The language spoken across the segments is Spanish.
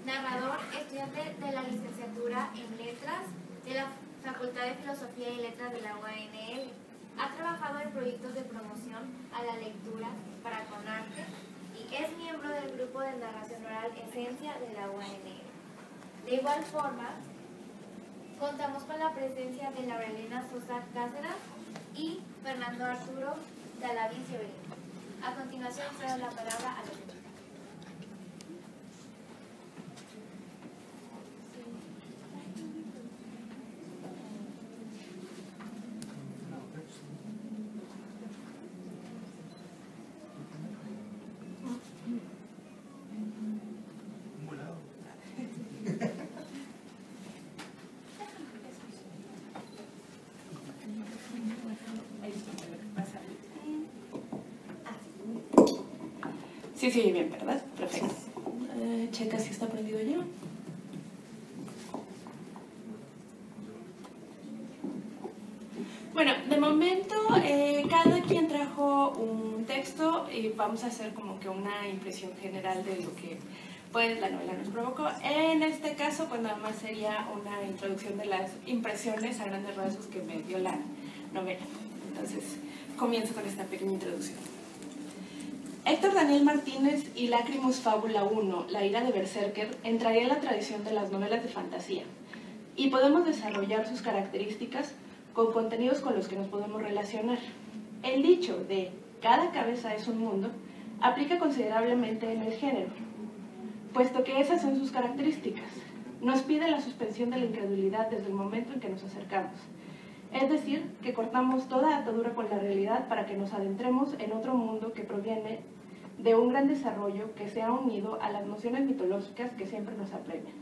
narrador, estudiante de la licenciatura en Letras de la Facultad de Filosofía y Letras de la UANL. Ha trabajado en proyectos de promoción a la lectura para Conarte y es miembro del grupo de narración oral Esencia de la UANL. De igual forma, contamos con la presencia de Laura Elena Sosa Cáceres y Fernando Arturo Galavicio. A continuación, cedo la palabra a los. Sí, bien, ¿verdad? Perfecto. Checa si está prendido ya. Bueno, de momento cada quien trajo un texto y vamos a hacer como que una impresión general de lo que pues la novela nos provocó. En este caso, pues nada más sería una introducción de las impresiones a grandes rasgos que me dio la novela. Entonces, comienzo con esta pequeña introducción. Héctor Daniel Martínez y Lacrimus Fábula 1, La ira de Berserker, entraría en la tradición de las novelas de fantasía y podemos desarrollar sus características con contenidos con los que nos podemos relacionar. El dicho de cada cabeza es un mundo aplica considerablemente en el género, puesto que esas son sus características. Nos pide la suspensión de la incredulidad desde el momento en que nos acercamos. Es decir, que cortamos toda atadura con la realidad para que nos adentremos en otro mundo que proviene de un gran desarrollo que se ha unido a las nociones mitológicas que siempre nos apremian.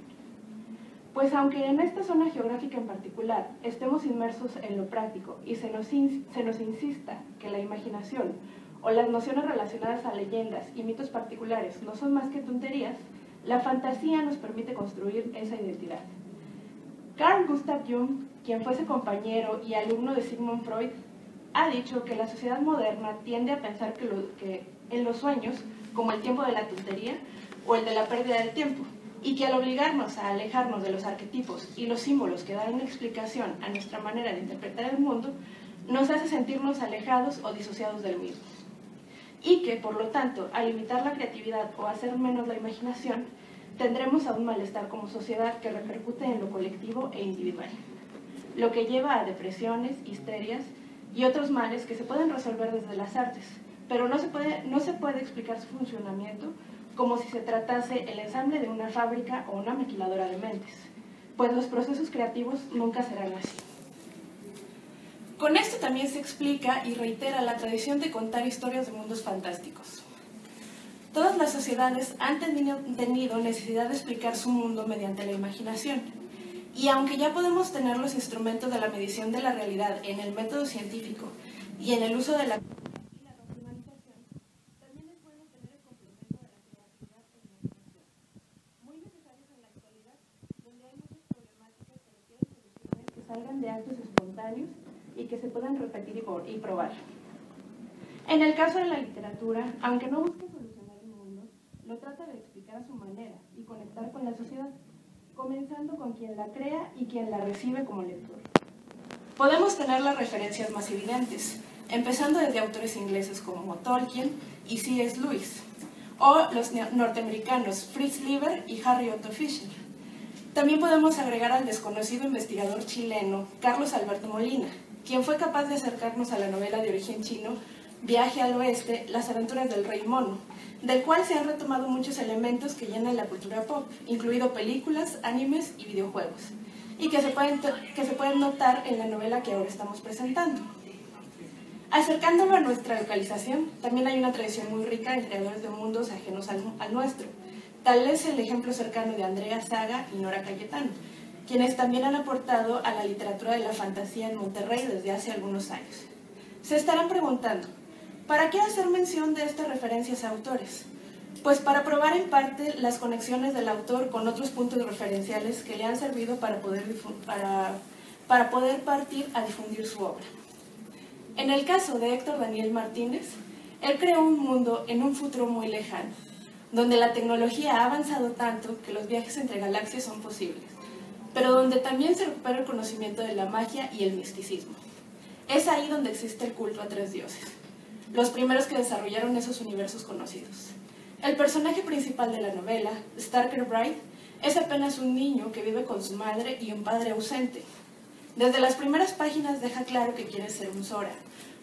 Pues aunque en esta zona geográfica en particular estemos inmersos en lo práctico y se nos insista que la imaginación o las nociones relacionadas a leyendas y mitos particulares no son más que tonterías, la fantasía nos permite construir esa identidad. Carl Gustav Jung, quien fuese compañero y alumno de Sigmund Freud, ha dicho que la sociedad moderna tiende a pensar que en los sueños, como el tiempo de la tontería o el de la pérdida del tiempo, y que al obligarnos a alejarnos de los arquetipos y los símbolos que dan una explicación a nuestra manera de interpretar el mundo, nos hace sentirnos alejados o disociados del mismo. Y que, por lo tanto, al limitar la creatividad o hacer menos la imaginación, tendremos a un malestar como sociedad que repercute en lo colectivo e individual, lo que lleva a depresiones, histerias y otros males que se pueden resolver desde las artes, pero no se puede explicar su funcionamiento como si se tratase el ensamble de una fábrica o una maquiladora de mentes, pues los procesos creativos nunca serán así. Con esto también se explica y reitera la tradición de contar historias de mundos fantásticos. Todas las sociedades han tenido necesidad de explicar su mundo mediante la imaginación. Y aunque ya podemos tener los instrumentos de la medición de la realidad en el método científico y en el uso de la racionalización, también es bueno tener el complemento de la creatividad e imaginación, muy necesarios en la actualidad, donde hay muchas problemáticas que requieren soluciones que salgan de actos espontáneos y que se puedan repetir y probar. En el caso de la literatura, aunque no busque solucionar el mundo, lo trata de explicar a su manera y conectar con la sociedad, comenzando con quien la crea y quien la recibe como lector. Podemos tener las referencias más evidentes, empezando desde autores ingleses como Tolkien y C.S. Lewis, o los norteamericanos Fritz Leiber y Harry Otto Fischer. También podemos agregar al desconocido investigador chileno Carlos Alberto Molina, quien fue capaz de acercarnos a la novela de origen chino Viaje al Oeste, las aventuras del Rey Mono, del cual se han retomado muchos elementos que llenan la cultura pop, incluido películas, animes y videojuegos, y que se pueden notar en la novela que ahora estamos presentando. Acercándolo a nuestra localización, también hay una tradición muy rica en creadores de mundos ajenos al nuestro. Tal es el ejemplo cercano de Andrea Saga y Nora Cayetano, quienes también han aportado a la literatura de la fantasía en Monterrey desde hace algunos años. Se estarán preguntando, ¿para qué hacer mención de estas referencias a autores? Pues para probar en parte las conexiones del autor con otros puntos referenciales que le han servido para poder partir a difundir su obra. En el caso de Héctor Daniel Martínez, él creó un mundo en un futuro muy lejano, donde la tecnología ha avanzado tanto que los viajes entre galaxias son posibles, pero donde también se recupera el conocimiento de la magia y el misticismo. Es ahí donde existe el culto a 3 dioses, los primeros que desarrollaron esos universos conocidos. El personaje principal de la novela, Starker Bright, es apenas un niño que vive con su madre y un padre ausente. Desde las primeras páginas deja claro que quiere ser un Zora,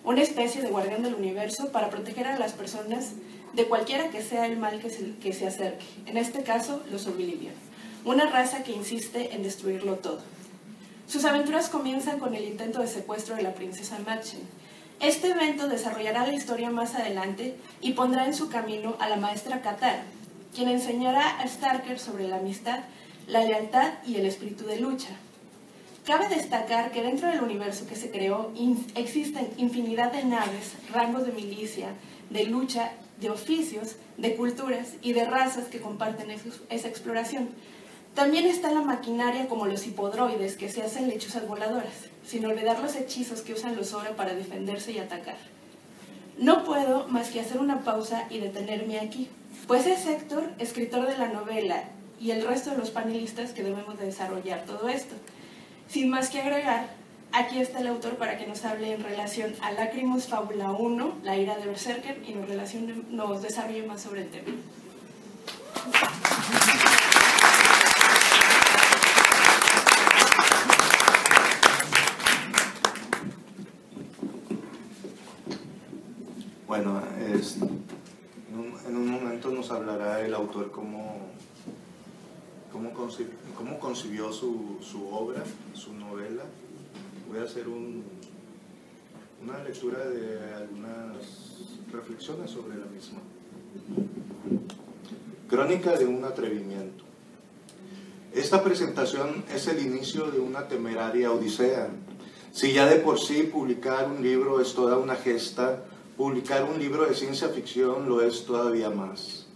una especie de guardián del universo para proteger a las personas de cualquiera que sea el mal que se acerque, en este caso los Oblivion, una raza que insiste en destruirlo todo. Sus aventuras comienzan con el intento de secuestro de la princesa Madchen. Este evento desarrollará la historia más adelante y pondrá en su camino a la maestra Katara, quien enseñará a Starker sobre la amistad, la lealtad y el espíritu de lucha. Cabe destacar que dentro del universo que se creó existen infinidad de naves, rangos de milicia, de lucha, de oficios, de culturas y de razas que comparten esa exploración. También está la maquinaria como los hipodroides que se hacen lechuzas voladoras, sin olvidar los hechizos que usan los Zora para defenderse y atacar. No puedo más que hacer una pausa y detenerme aquí, pues es Héctor, escritor de la novela, y el resto de los panelistas que debemos de desarrollar todo esto. Sin más que agregar, aquí está el autor para que nos hable en relación a Lacrimus Fábula 1, la ira de Berserker, y nos desarrolle más sobre el tema. Bueno, en un momento nos hablará el autor cómo concibió su obra, su novela. Voy a hacer una lectura de algunas reflexiones sobre la misma. Crónica de un atrevimiento. Esta presentación es el inicio de una temeraria odisea. Si ya de por sí publicar un libro es toda una gesta, publicar un libro de ciencia ficción lo es todavía más.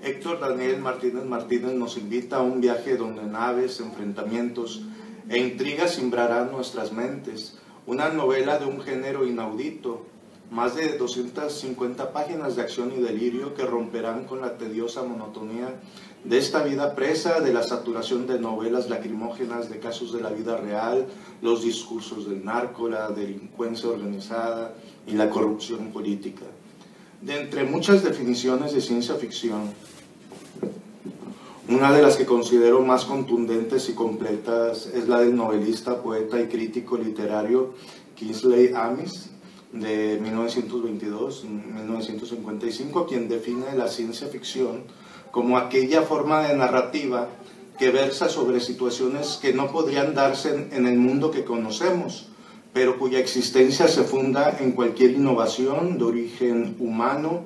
Héctor Daniel Martínez nos invita a un viaje donde naves, enfrentamientos e intrigas simbrarán nuestras mentes. Una novela de un género inaudito, más de 250 páginas de acción y delirio que romperán con la tediosa monotonía de esta vida presa de la saturación de novelas lacrimógenas de casos de la vida real, los discursos del narco, la delincuencia organizada y la corrupción política. De entre muchas definiciones de ciencia ficción, una de las que considero más contundentes y completas es la del novelista, poeta y crítico literario Kingsley Amis, de 1922-1955, quien define la ciencia ficción como aquella forma de narrativa que versa sobre situaciones que no podrían darse en el mundo que conocemos, pero cuya existencia se funda en cualquier innovación de origen humano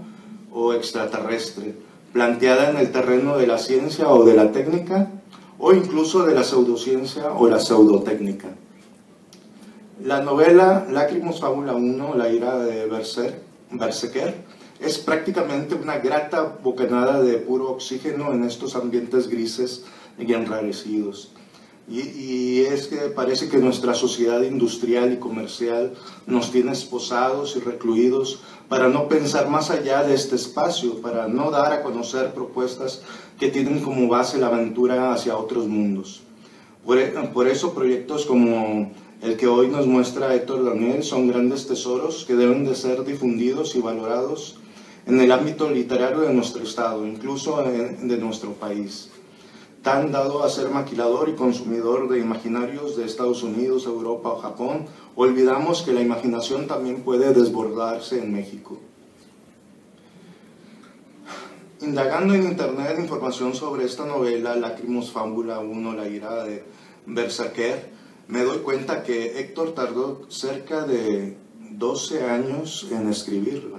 o extraterrestre, planteada en el terreno de la ciencia o de la técnica, o incluso de la pseudociencia o la pseudotécnica. La novela Lacrimus Fábula 1, la ira de Berserker, es prácticamente una grata bocanada de puro oxígeno en estos ambientes grises y enrarecidos. Y es que parece que nuestra sociedad industrial y comercial nos tiene esposados y recluidos para no pensar más allá de este espacio, para no dar a conocer propuestas que tienen como base la aventura hacia otros mundos. Por eso proyectos como el que hoy nos muestra Héctor Daniel son grandes tesoros que deben de ser difundidos y valorados en el ámbito literario de nuestro estado, incluso de nuestro país, tan dado a ser maquilador y consumidor de imaginarios de Estados Unidos, Europa o Japón. Olvidamos que la imaginación también puede desbordarse en México. Indagando en internet información sobre esta novela, Lacrimus Fábula 1, la ira de Berserker, me doy cuenta que Héctor tardó cerca de 12 años en escribirla,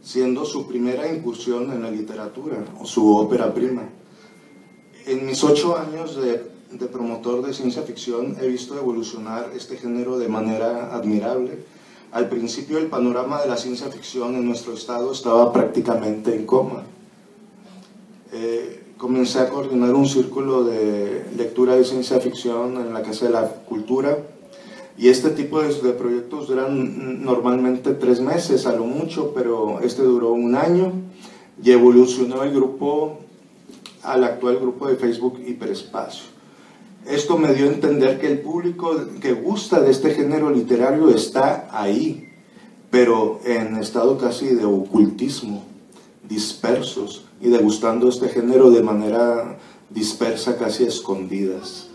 siendo su primera incursión en la literatura, o su ópera prima. En mis 8 años de promotor de ciencia ficción he visto evolucionar este género de manera admirable. Al principio el panorama de la ciencia ficción en nuestro estado estaba prácticamente en coma. Comencé a coordinar un círculo de lectura de ciencia ficción en la Casa de la Cultura, y este tipo de proyectos duran normalmente 3 meses a lo mucho, pero este duró 1 año. y evolucionó el grupo al actual grupo de Facebook Hiperespacio. Esto me dio a entender que el público que gusta de este género literario está ahí, pero en estado casi de ocultismo, dispersos y degustando este género de manera dispersa, casi a escondidas.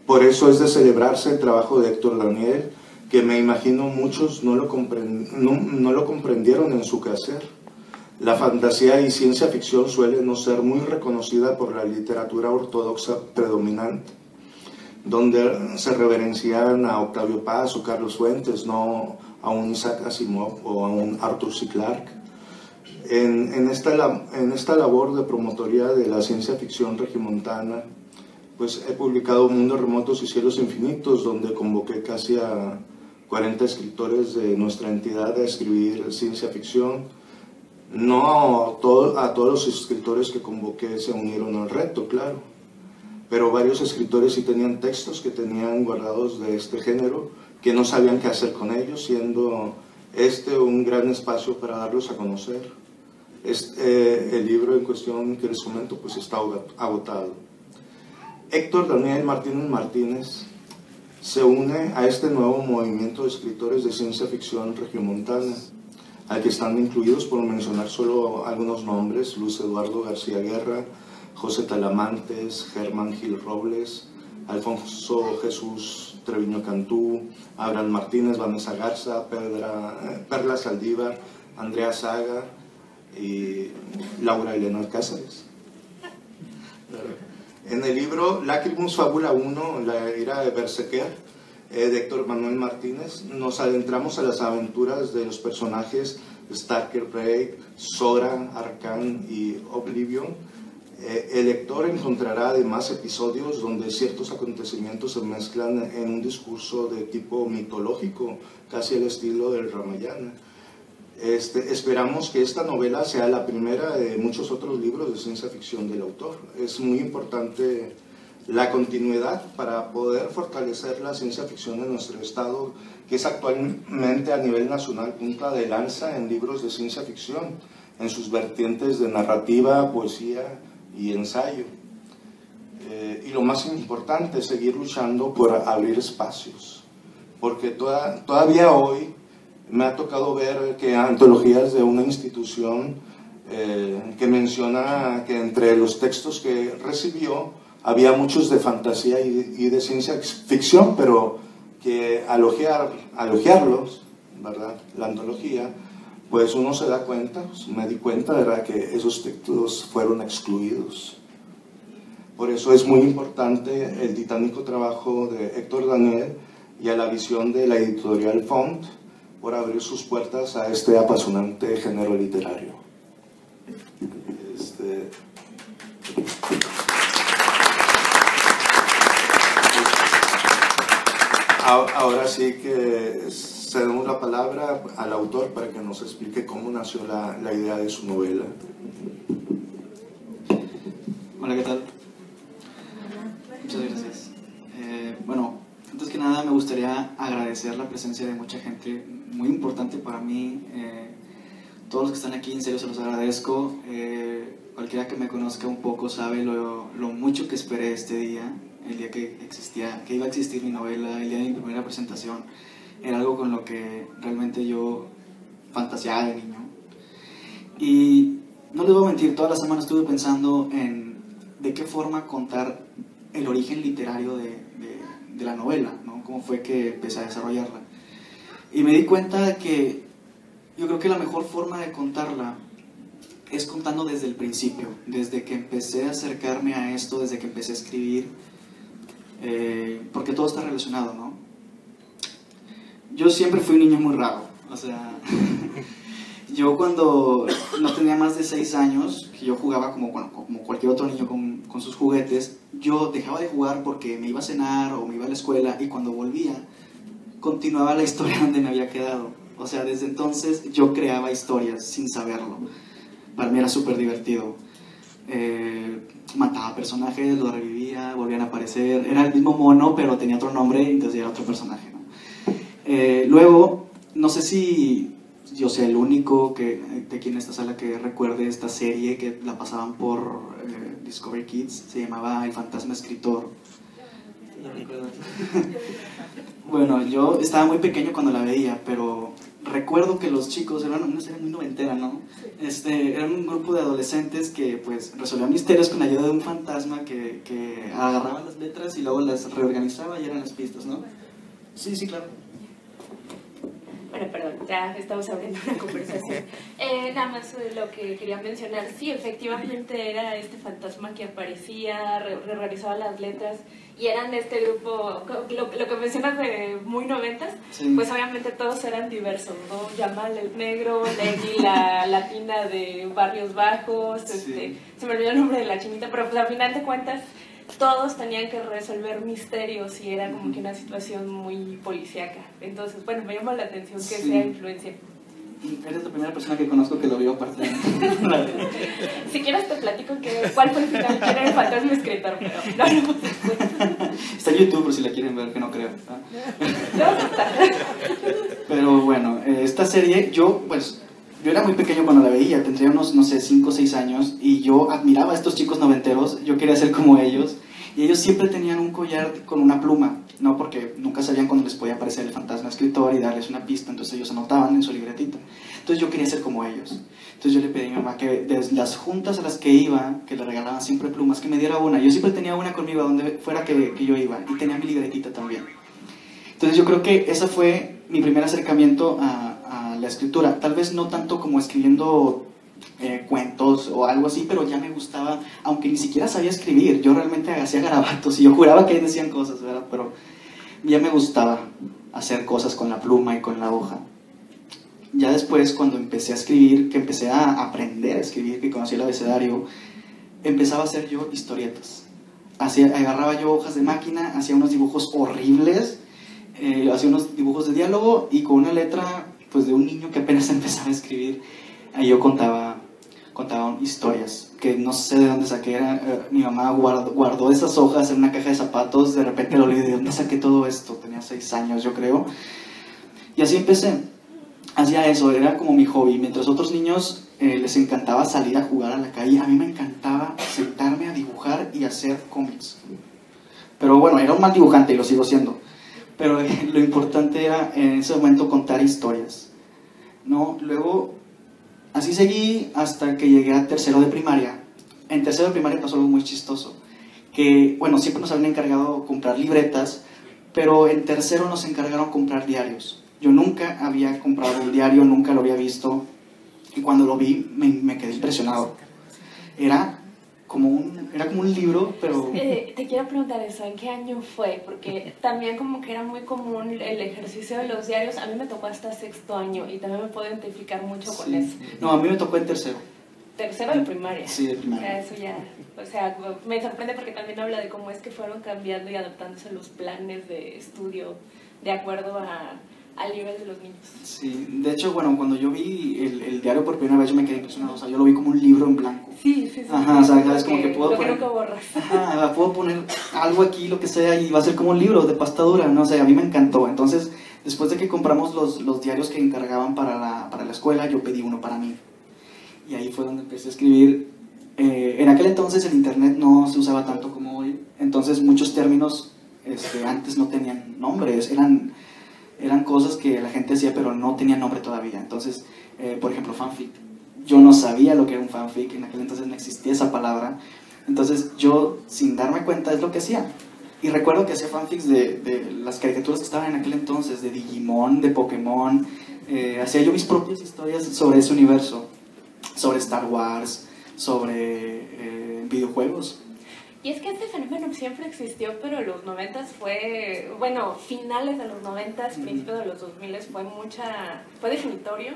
Por eso es de celebrarse el trabajo de Héctor Daniel, que me imagino muchos no lo comprendieron en su quehacer. La fantasía y ciencia ficción suele no ser muy reconocida por la literatura ortodoxa predominante, donde se reverencian a Octavio Paz o Carlos Fuentes, no a un Isaac Asimov o a un Arthur C. Clarke. En esta labor de promotoría de la ciencia ficción regiomontana, pues he publicado Mundos Remotos y Cielos Infinitos, donde convoqué casi a 40 escritores de nuestra entidad a escribir ciencia ficción. No a todos los escritores que convoqué se unieron al reto, claro, pero varios escritores sí tenían textos que tenían guardados de este género, que no sabían qué hacer con ellos, siendo este un gran espacio para darlos a conocer. El libro en cuestión que les comento pues está agotado. Héctor Daniel Martínez se une a este nuevo movimiento de escritores de ciencia ficción regiomontana, al que están incluidos, por mencionar solo algunos nombres, Luis Eduardo García Guerra, José Talamantes, Germán Gil Robles, Alfonso Jesús Treviño Cantú, Abraham Martínez, Vanessa Garza, Perla Saldívar, Andrea Saga y Laura Elena Alcázares. En el libro Lacrimus Fábula 1, La ira de Berserker, de Héctor Manuel Martínez, nos adentramos a las aventuras de los personajes Starker Break, Sora, Arcan y Oblivion. El lector encontrará además episodios donde ciertos acontecimientos se mezclan en un discurso de tipo mitológico, casi al estilo del Ramayana. Esperamos que esta novela sea la primera de muchos otros libros de ciencia ficción del autor. Es muy importante la continuidad para poder fortalecer la ciencia ficción en nuestro estado, que es actualmente a nivel nacional punta de lanza en libros de ciencia ficción, en sus vertientes de narrativa, poesía y ensayo. Y lo más importante es seguir luchando por abrir espacios, porque todavía hoy me ha tocado ver que antologías de una institución que menciona que entre los textos que recibió había muchos de fantasía y de ciencia ficción, pero que al hojearlos, ¿verdad?, la antología, pues uno se da cuenta, pues me di cuenta, ¿verdad?, que esos textos fueron excluidos. Por eso es muy importante el titánico trabajo de Héctor Daniel y a la visión de la editorial Font por abrir sus puertas a este apasionante género literario. Ahora sí que cedemos la palabra al autor para que nos explique cómo nació la idea de su novela. Hola, ¿qué tal? Muchas gracias. Bueno, antes que nada me gustaría agradecer la presencia de mucha gente muy importante para mí. Todos los que están aquí, en serio se los agradezco. Cualquiera que me conozca un poco sabe lo mucho que esperé este día, el día que iba a existir mi novela, el día de mi primera presentación. Era algo con lo que realmente yo fantaseaba de niño. Y no les voy a mentir, toda la semana estuve pensando en de qué forma contar el origen literario de la novela, ¿no? Cómo fue que empecé a desarrollarla. Y me di cuenta de que yo creo que la mejor forma de contarla es contando desde el principio, desde que empecé a acercarme a esto, desde que empecé a escribir, porque todo está relacionado, ¿no? Yo siempre fui un niño muy raro, o sea, yo cuando no tenía más de 6 años, que yo jugaba como cualquier otro niño con sus juguetes, yo dejaba de jugar porque me iba a cenar o me iba a la escuela, y cuando volvía, continuaba la historia donde me había quedado. O sea, desde entonces yo creaba historias sin saberlo. Para mí era súper divertido. Mataba personajes, los revivía, volvían a aparecer. Era el mismo mono, pero tenía otro nombre, entonces era otro personaje, ¿no? Luego, no sé si yo sea el único de aquí en esta sala que recuerde esta serie que la pasaban por Discovery Kids, se llamaba El Fantasma Escritor. ¿La recuerdas? Bueno, yo estaba muy pequeño cuando la veía, pero recuerdo que los chicos, eran una serie muy noventera, ¿no? Eran un grupo de adolescentes que pues resolvían misterios con la ayuda de un fantasma que agarraba las letras y luego las reorganizaba y eran las pistas, ¿no? Sí, sí, claro. Bueno, perdón, ya estamos abriendo una conversación. Nada más lo que quería mencionar, sí, efectivamente era este fantasma que aparecía, reorganizaba las letras, y eran este grupo, lo que mencionas de muy noventas, sí. Pues obviamente todos eran diversos, ¿no? Yamal el negro, Leggy la latina de Barrios Bajos, sí. Se me olvidó el nombre de la chinita, pero pues al final de cuentas todos tenían que resolver misterios y era como que una situación muy policíaca. Entonces, bueno, me llama la atención que sí. sea influencia. Eres la primera persona que conozco que lo vio aparte de Si quieres te platico cuál fue el final, quién era el fantasma escritor, pero no. Está en YouTube por si la quieren ver, que no creo. Pero bueno, esta serie, yo era muy pequeño cuando la veía, tendría unos, no sé, 5 o 6 años, y yo admiraba a estos chicos noventeros, yo quería ser como ellos, y ellos siempre tenían un collar con una pluma, ¿no? Porque nunca sabían cuándo les podía aparecer el fantasma escritor y darles una pista, entonces ellos anotaban en su libretita. Entonces yo quería ser como ellos. Entonces yo le pedí a mi mamá que desde las juntas a las que iba, que le regalaban siempre plumas, que me diera una. Yo siempre tenía una conmigo a donde fuera que yo iba, y tenía mi libretita también. Entonces yo creo que ese fue mi primer acercamiento a la escritura. Tal vez no tanto como escribiendo cuentos o algo así, pero ya me gustaba, aunque ni siquiera sabía escribir. Yo realmente hacía garabatos y yo juraba que ahí decían cosas, ¿verdad? Pero ya me gustaba hacer cosas con la pluma y con la hoja. Ya después, cuando empecé a escribir, que empecé a aprender a escribir, que conocí el abecedario, empezaba a hacer yo historietas. Agarraba yo hojas de máquina, hacía unos dibujos horribles, hacía unos dibujos de diálogo, y con una letra pues de un niño que apenas empezaba a escribir, ahí yo contaba historias que no sé de dónde saqué. Mi mamá guardó esas hojas en una caja de zapatos, de repente lo olvidé, ¿de dónde saqué todo esto? Tenía 6 años yo creo, y así empecé. Hacía eso, era como mi hobby. Mientras otros niños les encantaba salir a jugar a la calle, a mí me encantaba sentarme a dibujar y hacer cómics. Pero bueno, era un mal dibujante y lo sigo siendo, pero lo importante era en ese momento contar historias, ¿no? Luego así seguí hasta que llegué a tercero de primaria. En tercero de primaria pasó algo muy chistoso, que bueno, siempre nos habían encargado comprar libretas, pero en tercero nos encargaron comprar diarios. Yo nunca había comprado un diario, nunca lo había visto, y cuando lo vi me quedé impresionado. Era como un libro, pero... Te quiero preguntar eso, ¿en qué año fue? Porque también como que era muy común el ejercicio de los diarios. A mí me tocó hasta 6º año y también me puedo identificar mucho con eso. No, a mí me tocó en tercero. ¿Tercero de primaria? Sí, de primaria. Eso ya, o sea, me sorprende porque también habla de cómo es que fueron cambiando y adaptándose los planes de estudio de acuerdo al nivel de los niños. Sí, de hecho, bueno, cuando yo vi el diario por primera vez yo me quedé impresionado, o sea, yo lo vi como un libro en blanco. Sí. Ajá, o sea, es como que puedo poner... Lo que nunca borras. Ajá, puedo poner algo aquí, lo que sea, y va a ser como un libro de pasta dura, no sé, a mí me encantó. Entonces, después de que compramos los diarios que encargaban para la escuela, yo pedí uno para mí. Y ahí fue donde empecé a escribir. En aquel entonces el internet no se usaba tanto como hoy, entonces muchos términos antes no tenían nombres, eran cosas que la gente hacía pero no tenían nombre todavía. Entonces, por ejemplo, fanfic. Yo no sabía lo que era un fanfic, en aquel entonces no existía esa palabra. Entonces yo, sin darme cuenta, es lo que hacía. Y recuerdo que hacía fanfics de las caricaturas que estaban en aquel entonces, de Digimon, de Pokémon. Hacía yo mis propias historias sobre ese universo, sobre Star Wars, sobre videojuegos. Y es que este fenómeno siempre existió, pero los 90s fue, bueno, finales de los 90s, principios de los 2000 fue definitorio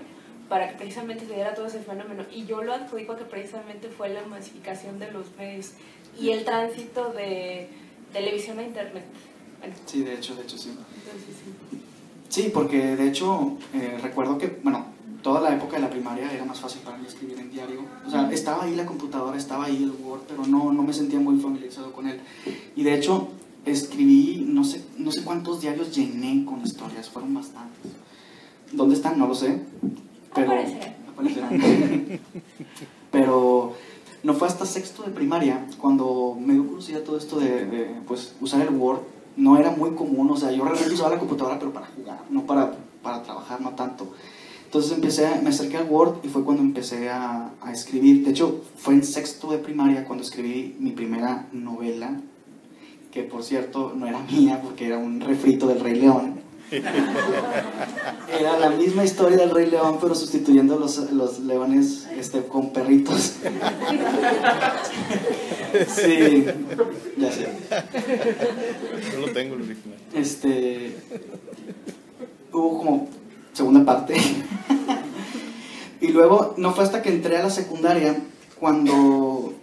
para que precisamente se diera todo ese fenómeno. Y yo lo adjudico a que precisamente fue la masificación de los medios y el tránsito de televisión a internet. Bueno. Sí, de hecho, sí. Entonces, sí. Sí, porque de hecho recuerdo que, bueno, toda la época de la primaria era más fácil para mí escribir en diario. O sea, estaba ahí la computadora, estaba ahí el Word, pero no me sentía muy familiarizado con él. Y de hecho, escribí, no sé cuántos diarios llené con historias, fueron bastantes. ¿Dónde están? No lo sé. pero aparecerán. Pero no fue hasta sexto de primaria cuando me dio curiosidad todo esto de pues, usar el Word. No era muy común, o sea, yo realmente usaba la computadora, pero para jugar, no para trabajar, no tanto. Entonces me acerqué al Word y fue cuando empecé a escribir. De hecho, fue en sexto de primaria cuando escribí mi primera novela, que por cierto no era mía porque era un refrito del Rey León. Era la misma historia del Rey León, pero sustituyendo los leones con perritos. Sí, ya sé. No lo tengo el original. Hubo como segunda parte. Y luego no fue hasta que entré a la secundaria cuando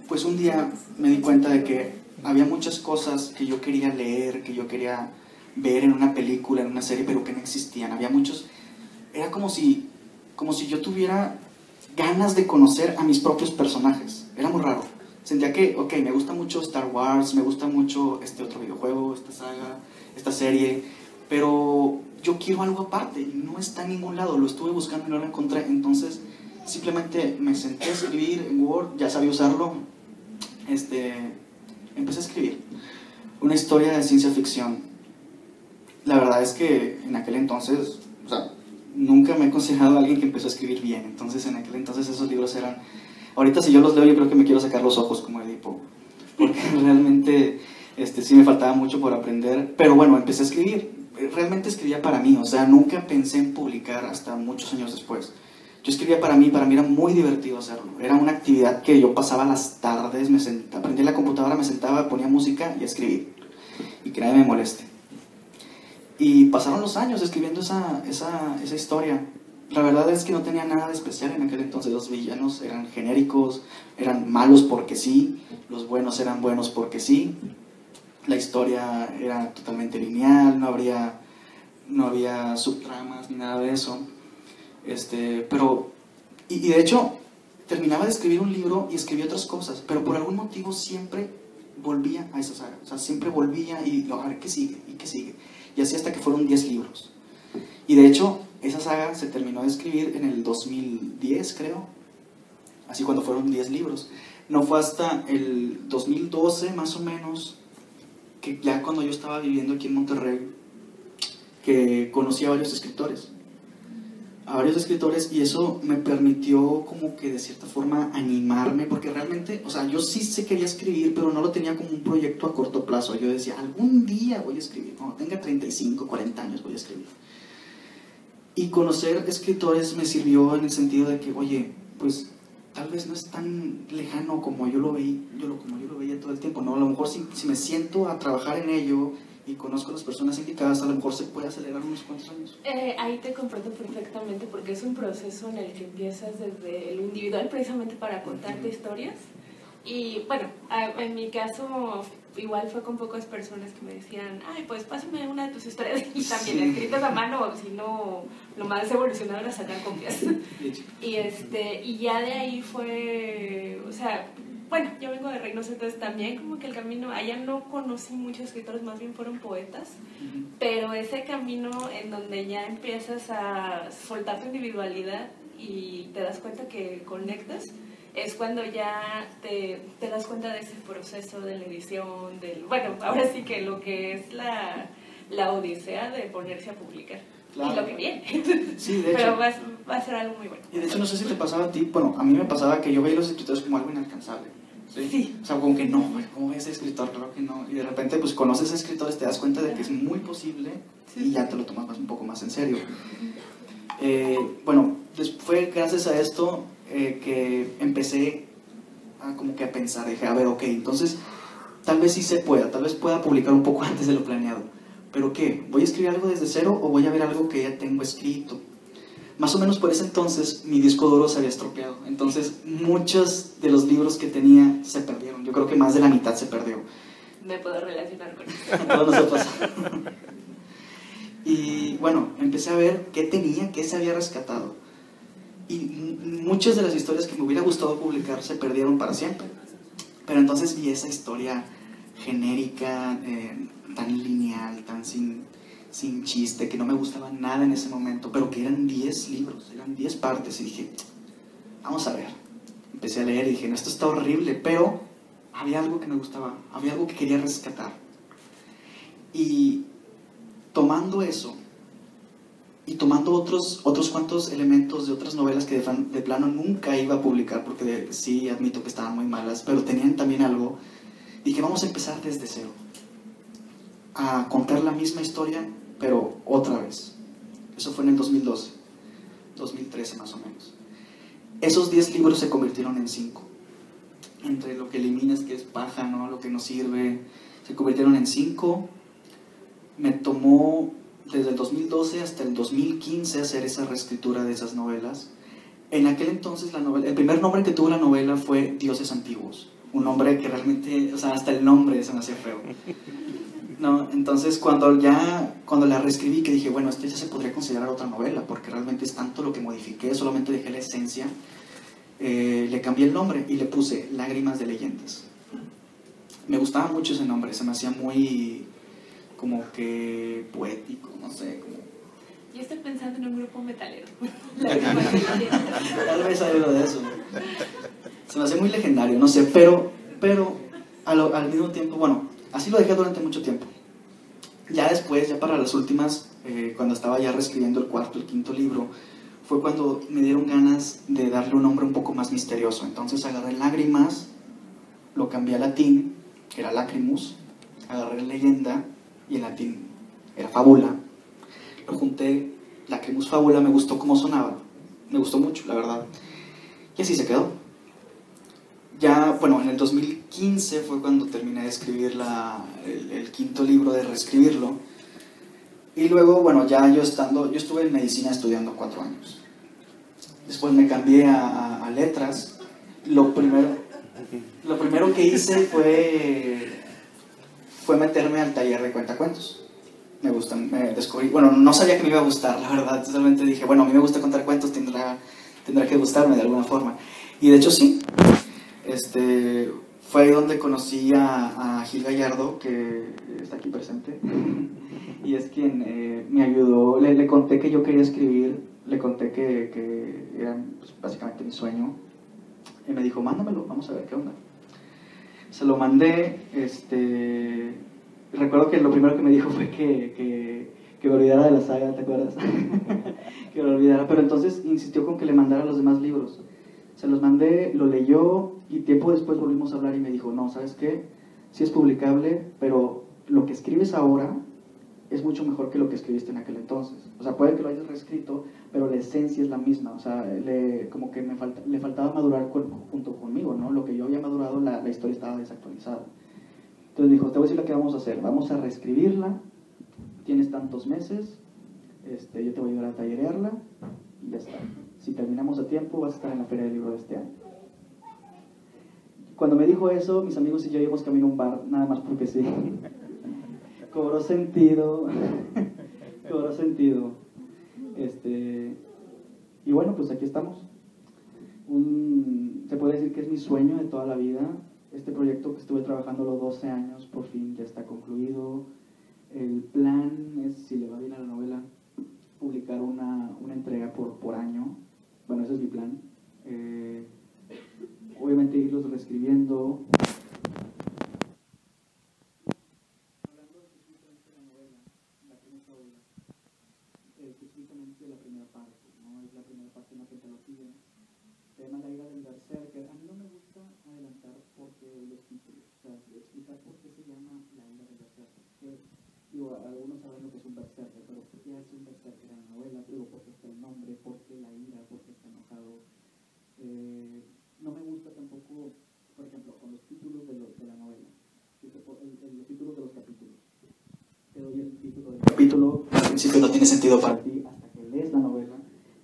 pues un día me di cuenta de que había muchas cosas que yo quería leer, que yo quería ver en una película, en una serie, pero que no existían. Había muchos... Era como si yo tuviera ganas de conocer a mis propios personajes. Era muy raro. Sentía que, ok, me gusta mucho Star Wars, me gusta mucho este otro videojuego, esta saga, esta serie, pero yo quiero algo aparte y no está en ningún lado. Lo estuve buscando y no lo encontré. Entonces, simplemente me senté a escribir en Word, ya sabía usarlo. Empecé a escribir una historia de ciencia ficción. La verdad es que en aquel entonces, o sea, nunca me he considerado alguien que empezó a escribir bien. Entonces, en aquel entonces esos libros eran... Ahorita si yo los leo, yo creo que me quiero sacar los ojos como Edipo, porque realmente sí me faltaba mucho por aprender. Pero bueno, empecé a escribir. Realmente escribía para mí, o sea, nunca pensé en publicar hasta muchos años después. Yo escribía para mí era muy divertido hacerlo. Era una actividad que yo pasaba las tardes, aprendí la computadora, me sentaba, ponía música y a escribir. Y que nadie me moleste. Y pasaron los años escribiendo esa historia. La verdad es que no tenía nada de especial en aquel entonces. Los villanos eran genéricos, eran malos porque sí, los buenos eran buenos porque sí. La historia era totalmente lineal, no había subtramas ni nada de eso. Pero de hecho, terminaba de escribir un libro y escribía otras cosas, pero por algún motivo siempre volvía a esa saga. O sea, siempre volvía y a ver qué sigue, y qué sigue. Y así hasta que fueron 10 libros. Y de hecho, esa saga se terminó de escribir en el 2010, creo. Así cuando fueron 10 libros. No fue hasta el 2012, más o menos, que ya cuando yo estaba viviendo aquí en Monterrey, que conocí a varios escritores. Y eso me permitió como que de cierta forma animarme, porque realmente, o sea, yo sí se quería escribir, pero no lo tenía como un proyecto a corto plazo. Yo decía, algún día voy a escribir, cuando tenga 35, 40 años voy a escribir. Y conocer escritores me sirvió en el sentido de que, oye, pues tal vez no es tan lejano como yo lo veía todo el tiempo, ¿no? A lo mejor si me siento a trabajar en ello y conozco a las personas indicadas, a lo mejor se puede acelerar unos cuantos años. Ahí te comprendo perfectamente, porque es un proceso en el que empiezas desde lo individual precisamente para contarte historias. Y bueno, en mi caso igual fue con pocas personas que me decían, ay, pues pásame una de tus historias, y también escritas a mano, o si no, lo más evolucionado era sacar copias. Y ya de ahí fue, o sea, bueno, yo vengo de Reynosa, entonces también como que el camino, allá no conocí muchos escritores, más bien fueron poetas, pero ese camino en donde ya empiezas a soltar tu individualidad y te das cuenta que conectas, es cuando ya te das cuenta de ese proceso de la edición, bueno, ahora sí que lo que es la odisea de ponerse a publicar. Claro. Y lo que viene. Sí, de hecho. Pero va a ser algo muy bueno. Y de hecho, no sé si te pasaba a ti, bueno, a mí me pasaba que yo veía los escritores como algo inalcanzable. ¿Sí? O sea, como que no, ¿cómo es ese escritor? Claro que no. Y de repente, pues conoces a escritores, te das cuenta de que es muy posible y ya te lo tomas un poco más en serio. Bueno, fue gracias a esto que empecé como que a pensar, dije, a ver, ok, entonces tal vez sí se pueda, tal vez pueda publicar un poco antes de lo planeado, pero ¿qué? ¿Voy a escribir algo desde cero o voy a ver algo que ya tengo escrito? Más o menos por ese entonces mi disco duro se había estropeado, entonces muchos de los libros que tenía se perdieron, yo creo que más de la mitad se perdió. Me puedo relacionar con eso. A todos nos ha pasado. Y bueno, empecé a ver qué tenía, qué se había rescatado. Y muchas de las historias que me hubiera gustado publicar se perdieron para siempre. Pero entonces vi esa historia genérica, tan lineal, tan sin sin chiste, que no me gustaba nada en ese momento, pero que eran 10 libros, eran 10 partes, y dije, vamos a ver. Empecé a leer y dije, no, esto está horrible, pero había algo que me gustaba, había algo que quería rescatar. Y tomando eso, y tomando otros cuantos elementos de otras novelas que de plano nunca iba a publicar, porque sí admito que estaban muy malas, pero tenían también algo, dije, vamos a empezar desde cero, a contar la misma historia, pero otra vez. Eso fue en el 2012, 2013 más o menos. Esos 10 libros se convirtieron en 5. Entre lo que eliminas, que es paja, ¿no? Lo que no sirve, se convirtieron en 5. Me tomó desde el 2012 hasta el 2015 hacer esa reescritura de esas novelas. En aquel entonces el primer nombre que tuvo la novela fue Dioses Antiguos. Un nombre que realmente, o sea, hasta el nombre se me hacía feo. No, entonces cuando la reescribí, que dije, bueno, esto ya se podría considerar otra novela, porque realmente es tanto lo que modifiqué, solamente dejé la esencia, le cambié el nombre y le puse Lágrimas de Leyendas. Me gustaba mucho ese nombre, se me hacía muy como que poético, no sé. Yo estoy pensando en un grupo metalero. Tal vez algo de eso. Se me hace muy legendario, no sé, pero al mismo tiempo, bueno, así lo dejé durante mucho tiempo. Ya después, ya para las últimas, cuando estaba ya reescribiendo el cuarto, el quinto libro, fue cuando me dieron ganas de darle un nombre un poco más misterioso. Entonces agarré Lágrimas, lo cambié a latín, que era Lacrimus, agarré Leyenda, y en latín era Fábula. Lo junté, Lacrimus Fábula, me gustó cómo sonaba, me gustó mucho, la verdad. Y así se quedó. Ya, bueno, en el 2015 fue cuando terminé de escribir el quinto libro, de reescribirlo. Y luego, bueno, ya yo estuve en medicina estudiando 4 años. Después me cambié a letras. Lo primero que hice fue meterme al taller de cuentacuentos. Me descubrí, bueno, no sabía que me iba a gustar, la verdad. Solamente dije, bueno, a mí me gusta contar cuentos, tendrá que gustarme de alguna forma. Y de hecho sí. Fue ahí donde conocí a Gil Gallardo, que está aquí presente, y es quien me ayudó. Le conté que yo quería escribir, le conté que era pues, básicamente mi sueño, y me dijo, mándamelo, vamos a ver qué onda. Se lo mandé. Recuerdo que lo primero que me dijo fue que me olvidara de la saga, ¿te acuerdas? Que me olvidara, pero entonces insistió con que le mandara los demás libros. Se los mandé, lo leyó, y tiempo después volvimos a hablar y me dijo, no, ¿sabes qué? Sí es publicable, pero lo que escribes ahora es mucho mejor que lo que escribiste en aquel entonces. O sea, puede que lo hayas reescrito, pero la esencia es la misma. O sea, como que le faltaba madurar junto conmigo, ¿no? Lo que yo había madurado, la historia estaba desactualizada. Entonces me dijo, te voy a decir lo que vamos a hacer. Vamos a reescribirla, tienes tantos meses, yo te voy a ayudar a tallerearla, y ya está. Si terminamos a tiempo, vas a estar en la Feria del Libro de este año. Cuando me dijo eso, mis amigos y yo íbamos camino a un bar, nada más porque sí. Cobró sentido. Cobró sentido. Y bueno, pues aquí estamos. Se puede decir que es mi sueño de toda la vida. Este proyecto que estuve trabajando los 12 años, por fin ya está concluido. El plan es, si le va bien a la novela, publicar una entrega por año. Bueno, ese es mi plan. Obviamente irlos reescribiendo. Hablando específicamente de la novela, la primera novela, específicamente la primera parte, ¿no? Es la primera parte en la que te lo piden. Se llama La ira del berserker. A mí no me gusta adelantar porque los títulos, o sea, explicar por qué se llama La ira del berserker. Digo, algunos saben lo que es un berserker, pero ¿por qué hace un berserker en la novela? Digo, ¿por qué está el nombre? ¿Por qué la ira? ¿Por qué está enojado? No me gusta tampoco, por ejemplo, con los títulos de la novela, los títulos de los capítulos. Te doy el título del capítulo, al principio no tiene sentido para ti, hasta que lees la novela.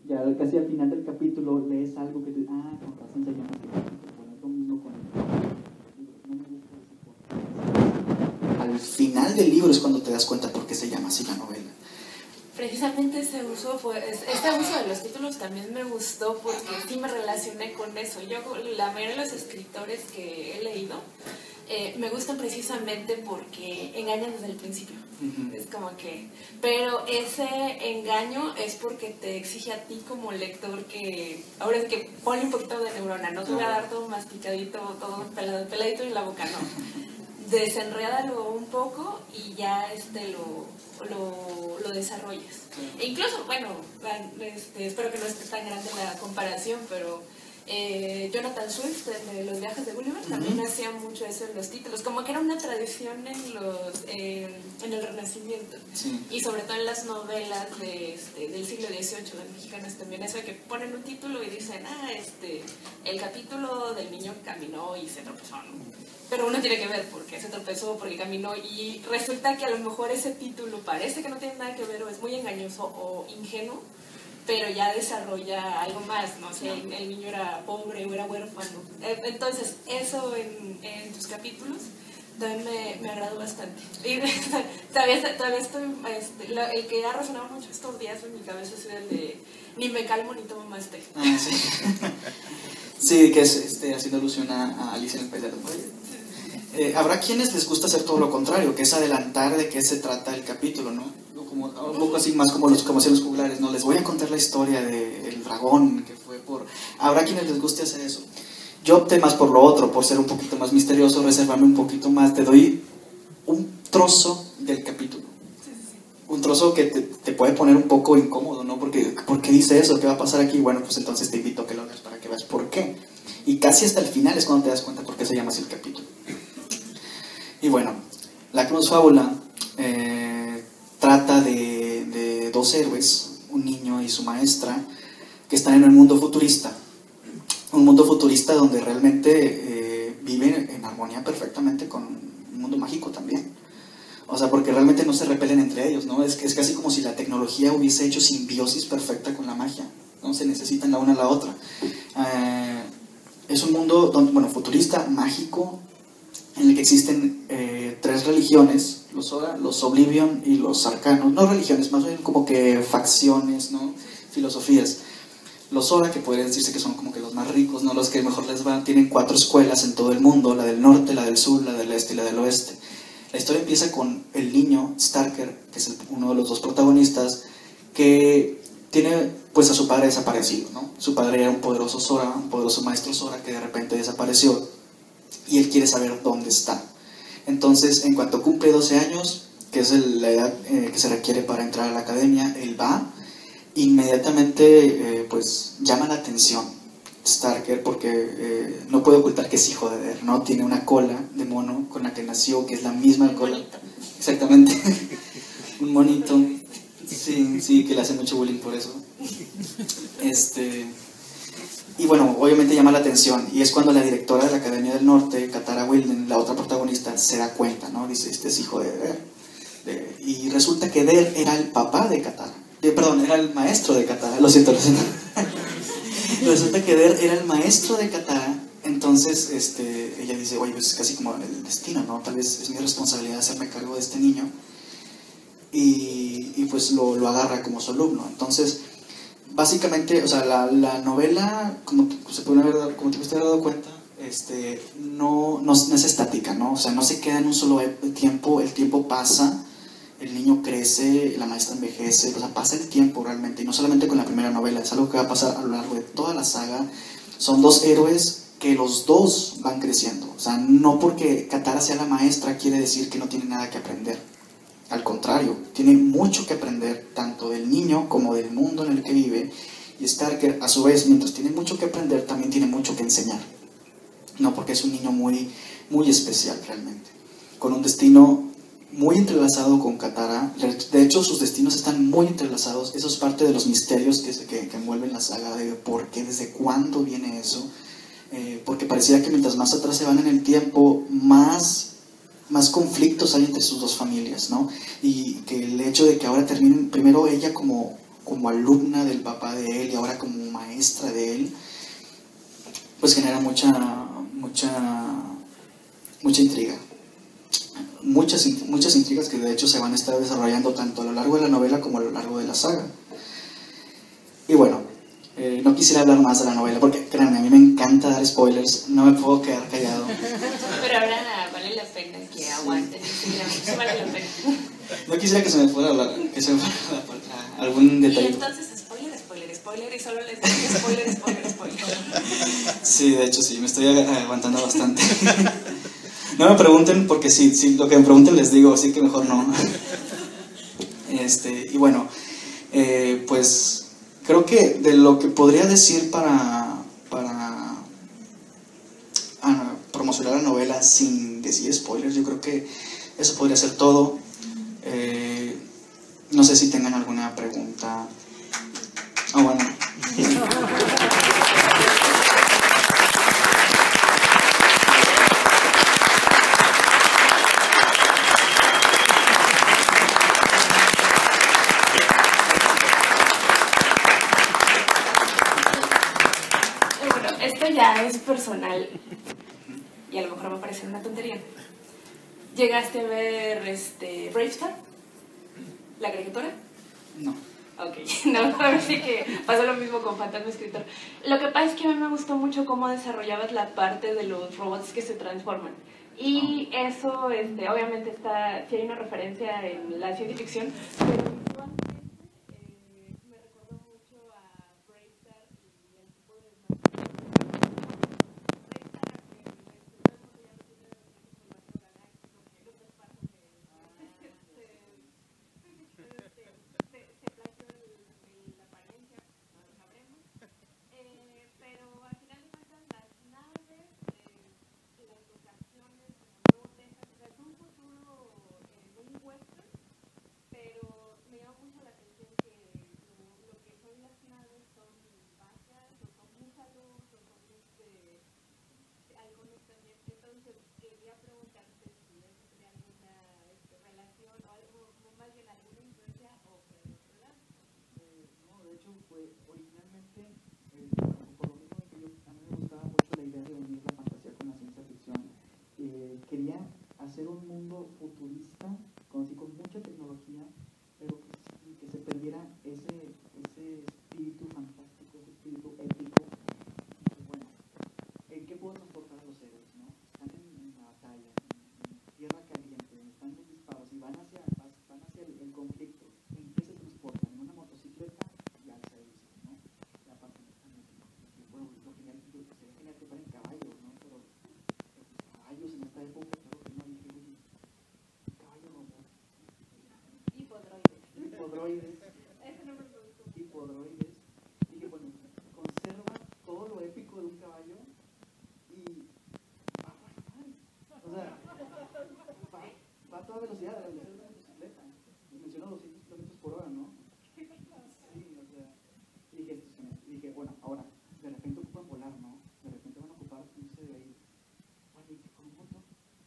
Ya casi al final del capítulo lees algo que te con razón se llama así. Bueno, es lo mismo con el no me gusta ese por. Al final del libro es cuando te das cuenta por qué se llama así la novela. Precisamente este uso de los títulos también me gustó porque sí me relacioné con eso. Yo, la mayoría de los escritores que he leído, me gustan precisamente porque engañan desde el principio. Ujú. Es como que... Pero ese engaño es porque te exige a ti como lector que... Ahora es que ponle un poquito de neurona, no te voy a dar todo masticadito, todo peladito en la boca, no. Desenrédalo un poco y ya lo desarrollas. E incluso, bueno, espero que no esté tan grande la comparación, pero Jonathan Swift, de Los viajes de Gulliver, también hacía mucho eso en los títulos, como que era una tradición en el Renacimiento, Sí. y sobre todo en las novelas del siglo XVIII, las mexicanas también, eso de que ponen un título y dicen, el capítulo del niño que caminó y se tropezó, ¿no? Pero uno tiene que ver por qué se tropezó, por qué caminó, y resulta que a lo mejor ese título parece que no tiene nada que ver, o es muy engañoso o ingenuo, pero ya desarrolla algo más, ¿no? O sea, el niño era pobre o era huérfano. Entonces, eso en tus capítulos también me agradó bastante. Y todavía estoy, el que ha resonado mucho estos días en mi cabeza es el de ni me calmo ni tomo más té. Ah, sí. Sí, que es haciendo alusión a Alicia en el País de las Maravillas. Habrá quienes les gusta hacer todo lo contrario, que es adelantar de qué se trata el capítulo, ¿no? Como, un poco así más como hacían los juglares, ¿no? Les voy a contar la historia del dragón que fue por... Habrá quienes les guste hacer eso. Yo opté más por lo otro, por ser un poquito más misterioso, reservarme un poquito más. Te doy un trozo del capítulo. Un trozo que te puede poner un poco incómodo, ¿no? Porque, ¿por qué dice eso? ¿Qué va a pasar aquí? Bueno, pues entonces te invito a que lo hagas para que veas por qué. Y casi hasta el final es cuando te das cuenta por qué se llama así el capítulo. Y bueno, La Cruz Fábula trata de dos héroes, un niño y su maestra, que están en un mundo futurista. Un mundo futurista donde realmente viven en armonía perfectamente con un mundo mágico también. O sea, porque realmente no se repelen entre ellos, ¿no? Es casi como si la tecnología hubiese hecho simbiosis perfecta con la magia, ¿no? Se necesitan la una a la otra. Es un mundo donde, bueno, futurista, mágico, en el que existen tres religiones, los Sora, los Oblivion y los Arcanos. No religiones, más bien como que facciones, ¿no? Filosofías. Los Sora, que podría decirse que son como que los más ricos, ¿no? Los que mejor les va, tienen 4 escuelas en todo el mundo, la del norte, la del sur, la del este y la del oeste. La historia empieza con el niño, Starker, que es uno de los dos protagonistas, que tiene pues a su padre desaparecido, ¿no? Su padre era un poderoso Sora, un poderoso maestro Sora que de repente desapareció y él quiere saber dónde está. Entonces, en cuanto cumple 12 años, que es la edad que se requiere para entrar a la academia, él va, inmediatamente pues llama la atención Starker porque no puede ocultar que es hijo de Der, ¿no? Tiene una cola de mono con la que nació, que es la misma cola. Bonito. Exactamente. Un monito. Sí, que le hace mucho bullying por eso. Y bueno, obviamente llama la atención, y es cuando la directora de la Academia del Norte, Katara Wilden, la otra protagonista, se da cuenta, ¿no? Dice, este es hijo de Der. Y resulta que Der era el papá de Katara. Perdón, era el maestro de Katara, lo siento. Resulta que Der era el maestro de Katara. Entonces ella dice, oye, pues es casi como el destino, ¿no? Tal vez es mi responsabilidad hacerme cargo de este niño. Y pues lo agarra como su alumno. Entonces, básicamente, o sea, la novela, como te pudiste haber dado cuenta, no es estática, ¿no? O sea, no se queda en un solo tiempo, el tiempo pasa, el niño crece, la maestra envejece, o sea, pasa el tiempo realmente, y no solamente con la primera novela, es algo que va a pasar a lo largo de toda la saga. Son dos héroes que los dos van creciendo, o sea, no porque Katara sea la maestra quiere decir que no tiene nada que aprender. Al contrario, tiene mucho que aprender tanto del niño como del mundo en el que vive, y Starker, a su vez, mientras tiene mucho que aprender, también tiene mucho que enseñar. No, porque es un niño muy, muy especial realmente, con un destino muy entrelazado con Katara. De hecho, sus destinos están muy entrelazados. Eso es parte de los misterios que envuelven la saga, de por qué, desde cuándo viene eso. Porque parecía que mientras más atrás se van en el tiempo, más conflictos hay entre sus dos familias, ¿no? Y que el hecho de que ahora terminen, primero ella como alumna del papá de él y ahora como maestra de él, pues genera mucha intriga. Muchas intrigas que de hecho se van a estar desarrollando tanto a lo largo de la novela como a lo largo de la saga. Y bueno, no quisiera hablar más de la novela porque, créanme, a mí me encanta dar spoilers, no me puedo quedar callado. Pero ahora vale la pena que aguanten. Sí vale la pena. No quisiera que se me fuera algún detalle. Y entonces, spoiler, y solo les digo spoiler. Sí, de hecho sí, me estoy aguantando bastante. No me pregunten porque sí, lo que me pregunten les digo, así que mejor no. Y bueno, pues creo que de lo que podría decir para promocionar la novela sin decir spoilers, yo creo que eso podría ser todo. No sé si tengan alguna pregunta. Bueno. Bueno, esto ya es personal y a lo mejor va a parecer una tontería. ¿Llegaste a ver Brave Star? ¿La caricatura? No. Ok, no, a ver si que pasó lo mismo con Fantasma Escritor. Lo que pasa es que a mí me gustó mucho cómo desarrollabas la parte de los robots que se transforman. Y eso, obviamente sí hay una referencia en la ciencia ficción, pero visualmente me recordó mucho a Brave Star y el tipo de pero al final de cuentas las naves, las locaciones, como no dejas, o sea, es un futuro muy western, pero me llama mucho la atención que lo que son las naves son bajas, o son búfalos, o son halcones también. Entonces quería preguntarte si eso tiene alguna relación o algo, como más bien alguna influencia o por el otro lado. No, de hecho fue originalmente, por lo mismo que a mí me gustaba mucho la idea de unir la fantasía con la ciencia ficción. Quería hacer un mundo futurista, con mucha tecnología, pero que se perdiera ese espíritu fantástico, ese espíritu épico. Y bueno, ¿en qué puedo transportar a los héroes? ¿No? Están en la batalla, en tierra caliente, están los disparos y van hacia el conflicto. ¿En qué se transportan? En una motocicleta y al servicio, ¿no? La parte bueno, lo genial, sería genial que fueran caballos, ¿no? Pero caballos en esta época, claro que no, dije, oye, caballo robot. Hipodroides. Ese nombre me gustó. Hipodroides. Dije, bueno, conserva todo lo épico de un caballo y va a manejar. O sea, va a toda velocidad, a la velocidad de una motocicleta. Mencionó 200 kilómetros por hora, ¿no? Sí, o sea, dije, esto es genial. Dije, bueno, ahora, de repente ocupan volar, ¿no? De repente van a ocupar irse de ahí. Oye, que con un botón,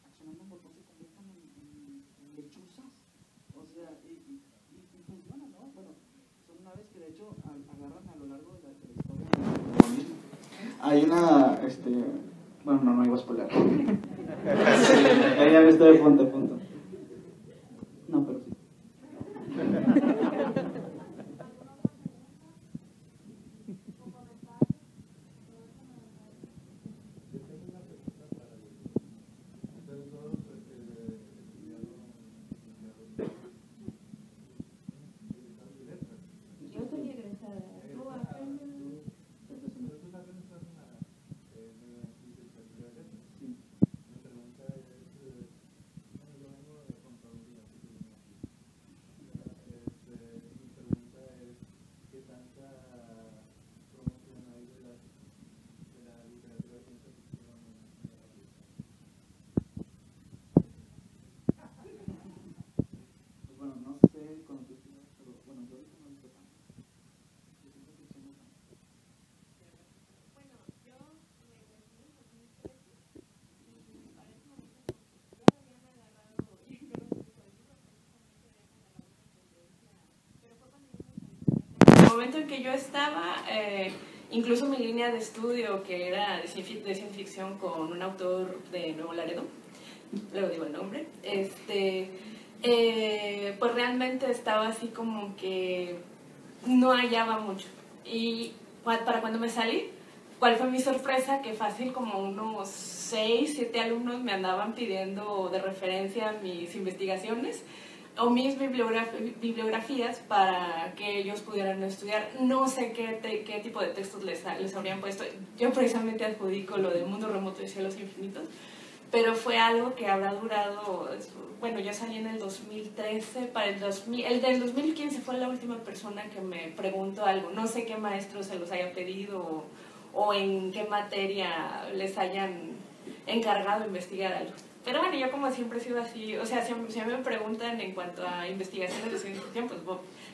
accionando un botón se conviertan en lechuzas. O sea, y funciona, ¿no? Bueno, son naves que de hecho agarran a lo largo de la historia lo mismo. Hay una, bueno, no iba a spoiler. Ya estoy de punto. No, pero sí. Yo soy egresada. ¿Tú apenas? Pues bueno, no sé cuando tú estudias, pero bueno, yo ahorita no he visto tanto. Yo siento que sí no tanto. Bueno, yo me recibí en 2013 y para ese momento ya habían agarrado, y yo no sé si por eso, precisamente habían agarrado una tendencia, pero fue cuando yo me salí de la carrera. En el momento en que yo estaba, incluso mi línea de estudio, que era de ciencia ficción con un autor de Nuevo Laredo, luego digo el nombre, pues realmente estaba así como que no hallaba mucho. Y para cuando me salí, ¿cuál fue mi sorpresa? Que fácil como unos 6, 7 alumnos me andaban pidiendo de referencia mis investigaciones o mis bibliografías para que ellos pudieran estudiar. No sé qué tipo de textos les habrían puesto. Yo precisamente adjudico lo de Mundo Remoto y Cielos Infinitos, pero fue algo que habrá durado, bueno, yo salí en el 2013, para el del 2015 fue la última persona que me preguntó algo. No sé qué maestro se los haya pedido o en qué materia les hayan encargado investigar algo. Pero bueno, yo como siempre he sido así, o sea, si me preguntan en cuanto a investigaciones de ciencia ficción, pues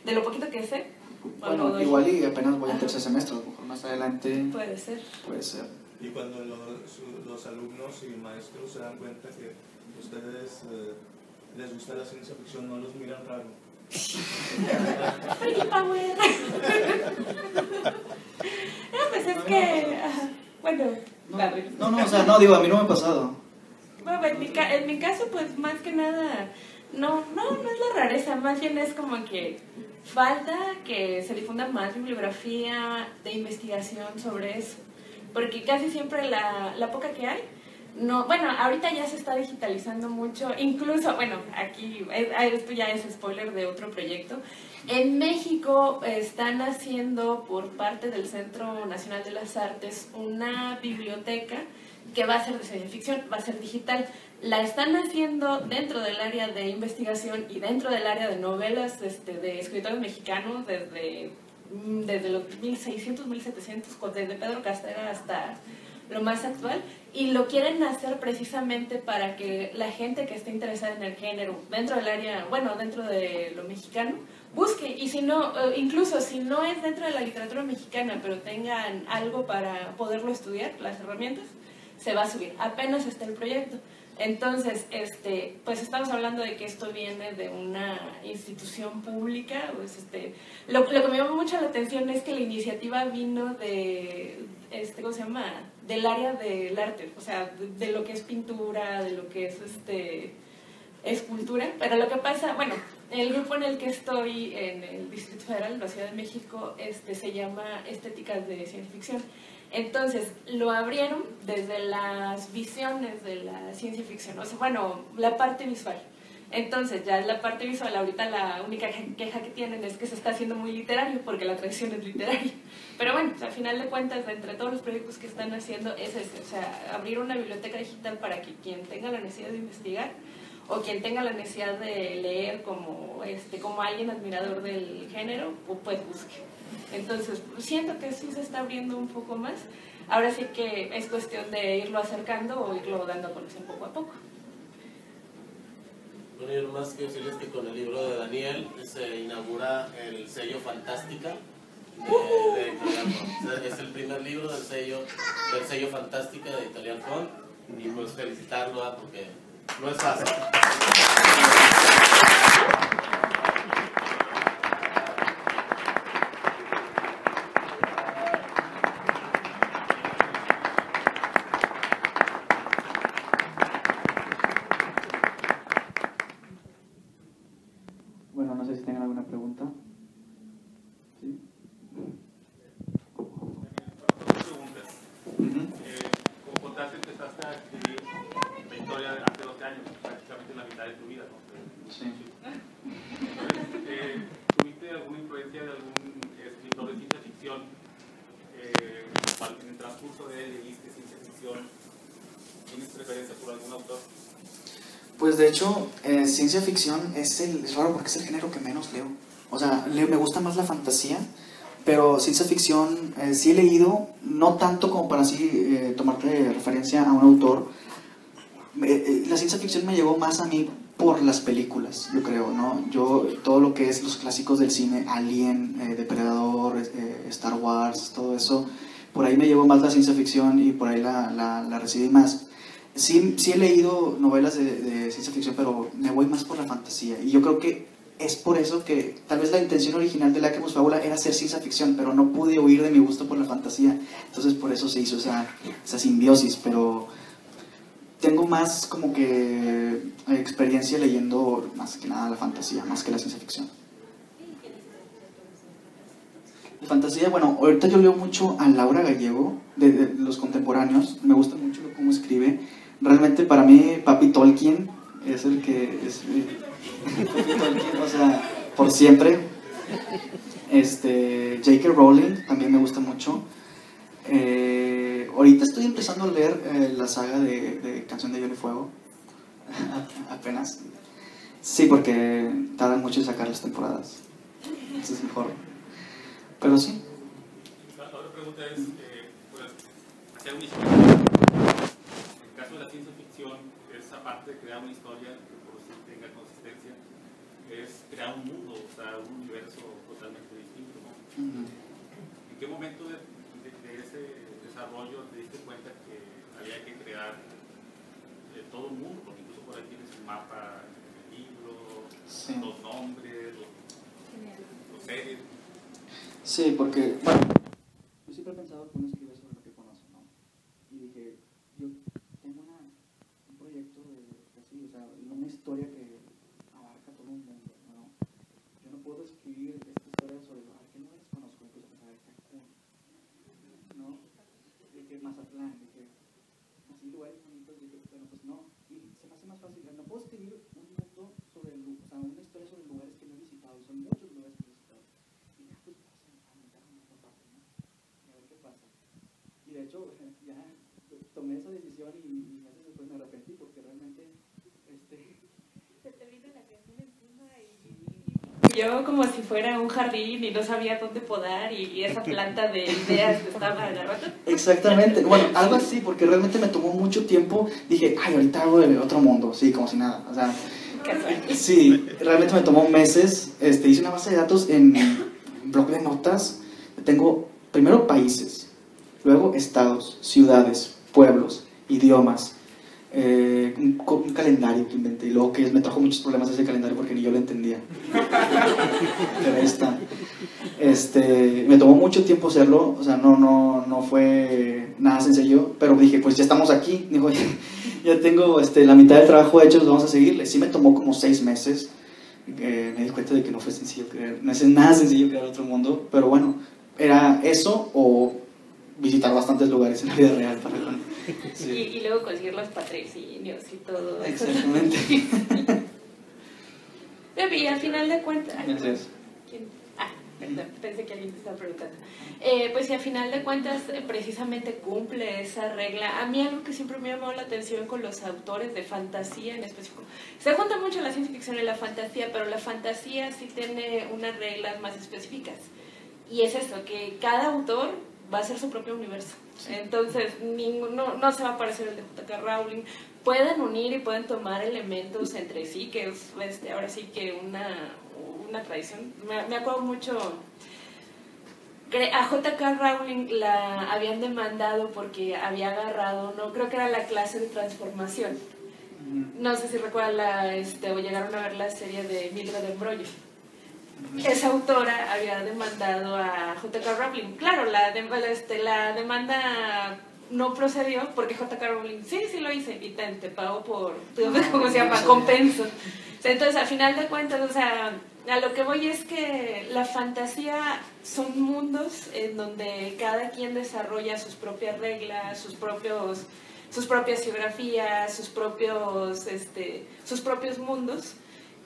de lo poquito que sé, bueno, igual y apenas voy a tercer semestre, a lo mejor más adelante. Puede ser. Puede ser. Y cuando los alumnos y maestros se dan cuenta que ustedes les gusta la ciencia ficción, no los miran raro. ¡Pretty power! No, pues es que... bueno, No, o sea, no, digo, a mí no me ha pasado. Bueno, en mi caso, pues más que nada, no es la rareza, más bien es como que falta que se difunda más bibliografía de investigación sobre eso, porque casi siempre la poca que hay, no, bueno, ahorita ya se está digitalizando mucho, incluso, bueno, aquí, esto ya es spoiler de otro proyecto, en México están haciendo por parte del Centro Nacional de las Artes una biblioteca que va a ser de ciencia ficción, va a ser digital. La están haciendo dentro del área de investigación y dentro del área de novelas de escritores mexicanos desde los 1600, 1700, desde Pedro Castera hasta lo más actual, y lo quieren hacer precisamente para que la gente que esté interesada en el género, dentro del área, bueno, dentro de lo mexicano, busque, y si no, incluso si no es dentro de la literatura mexicana, pero tengan algo para poderlo estudiar, las herramientas, se va a subir. Apenas está el proyecto. Entonces, pues estamos hablando de que esto viene de una institución pública. Pues lo que me llama mucho la atención es que la iniciativa vino de, ¿cómo se llama? Del área del arte, o sea, de lo que es pintura, de lo que es escultura. Pero lo que pasa, bueno, el grupo en el que estoy en el Distrito Federal, en la Ciudad de México, se llama Estéticas de Ciencia Ficción. Entonces, lo abrieron desde las visiones de la ciencia ficción, o sea, bueno, la parte visual. Entonces, ya es la parte visual, ahorita la única queja que tienen es que se está haciendo muy literario, porque la tradición es literaria. Pero bueno, al final de cuentas, entre todos los proyectos que están haciendo, es ese, o sea, abrir una biblioteca digital para que quien tenga la necesidad de investigar, o quien tenga la necesidad de leer como alguien admirador del género, pues busque. Entonces, siento que sí se está abriendo un poco más. Ahora sí que es cuestión de irlo acercando o irlo dando a conocer poco a poco. Bueno, yo nomás quiero decirles que con el libro de Daniel se inaugura el sello Fantástica de Editorial Font. Es el primer libro del sello Fantástica de Editorial Font, y pues felicitarlo porque no es fácil. Bueno, no sé si tengan alguna pregunta. ¿Sí? Como contaste, empezaste a escribir la historia hace 12 años, prácticamente la mitad de tu vida, ¿no? Sí. Entonces, ¿tuviste alguna influencia de algún escritor de ciencia ficción? En el transcurso de él leíste ciencia ficción. ¿Tienes preferencia por algún autor? Pues de hecho, ciencia ficción es raro porque es el género que menos leo. O sea, me gusta más la fantasía, pero ciencia ficción sí he leído, no tanto como para así tomarte referencia a un autor. La ciencia ficción me llegó más a mí por las películas, yo creo, ¿no? Todo lo que es los clásicos del cine, Alien, Depredador, Star Wars, todo eso, por ahí me llegó más la ciencia ficción y por ahí la recibí más. Sí he leído novelas de ciencia ficción, pero me voy más por la fantasía. Y yo creo que es por eso que tal vez la intención original de Lacrimus Fábula era hacer ciencia ficción, pero no pude huir de mi gusto por la fantasía. Entonces por eso se hizo esa simbiosis. Pero tengo más como que experiencia leyendo más que nada la fantasía, más que la ciencia ficción. fantasía, bueno, ahorita yo leo mucho a Laura Gallego, de los contemporáneos, me gusta mucho cómo escribe. Realmente para mí, Papi Tolkien es el que es Papi Tolkien, o sea, por siempre. J.K. Rowling también me gusta mucho. Ahorita estoy empezando a leer la saga de Canción de Hielo y Fuego, apenas. Sí, porque tardan mucho en sacar las temporadas, entonces es mejor. Pero sí. La otra pregunta es, pues, hacer una historia. En el caso de la ciencia ficción, esa parte de crear una historia que por sí tenga consistencia, es crear un mundo, o sea, un universo totalmente distinto, ¿no? ¿En qué momento de ese desarrollo te diste cuenta que había que crear todo un mundo? Porque incluso por ahí tienes un mapa en el libro, sí, los nombres, los seres. Sí, porque, bueno, yo siempre he pensado que uno escribe sobre lo que conoce, ¿no? Y dije, yo tengo un proyecto así, o sea, una historia que abarca todo un mundo, ¿no? Yo no puedo escribir esta historia sobre ¿qué lugares conozco? Empiezo a pensar, Cancún, ¿no? Dije, Mazatlán, dije, así lugares bonitos, dije, bueno, pues no. Y se me hace más fácil, no puedo escribir un mundo sobre, o sea, una historia sobre lugares que no he visitado, y son muchos lugares que he visitado. Y pues y de hecho ya tomé esa decisión y meses después me arrepentí porque realmente se te vino la creación encima y yo como si fuera un jardín y no sabía dónde podar y esa planta de ideas me estaba agarrando. Exactamente, bueno, algo así, porque realmente me tomó mucho tiempo. Dije, ay, ahorita hago de otro mundo, sí, como si nada, o sea, sí, realmente me tomó meses. Hice una base de datos en bloc de notas. Tengo primero países, luego estados, ciudades, pueblos, idiomas, un calendario que inventé, y luego que me trajo muchos problemas ese calendario porque ni yo lo entendía. Pero ahí está. Me tomó mucho tiempo hacerlo, o sea, no fue nada sencillo, pero dije, pues ya estamos aquí, digo, ya tengo la mitad del trabajo hecho, vamos a seguirle. Sí me tomó como 6 meses, me di cuenta de que no fue sencillo crear, no es nada sencillo crear otro mundo, pero bueno, era eso o visitar bastantes lugares en la vida real para sí. Y luego conseguir los patrocinios y todo. Exactamente. Y al final de cuentas... Gracias. Pensé que alguien te estaba preguntando. Pues si al final de cuentas precisamente cumple esa regla. A mí algo que siempre me ha llamado la atención con los autores de fantasía en específico, se junta mucho la ciencia ficción y la fantasía, pero la fantasía sí tiene unas reglas más específicas. Y es esto, que cada autor va a hacer su propio universo. Entonces, no se va a parecer el de J.K. Rowling. Pueden unir y pueden tomar elementos entre sí, que es ahora sí que una tradición. Me acuerdo mucho, a J.K. Rowling la habían demandado porque había agarrado, creo que era la clase de transformación. No sé si recuerdan o llegaron a ver la serie de Mildred Embroyo. Esa autora había demandado a J.K. Rowling. Claro, la demanda no procedió porque J.K. Rowling, sí lo hice y te pago por, ¿cómo se llama? Compenso. Entonces, al final de cuentas, o sea, a lo que voy es que la fantasía son mundos en donde cada quien desarrolla sus propias reglas, sus propias geografías, sus propios mundos,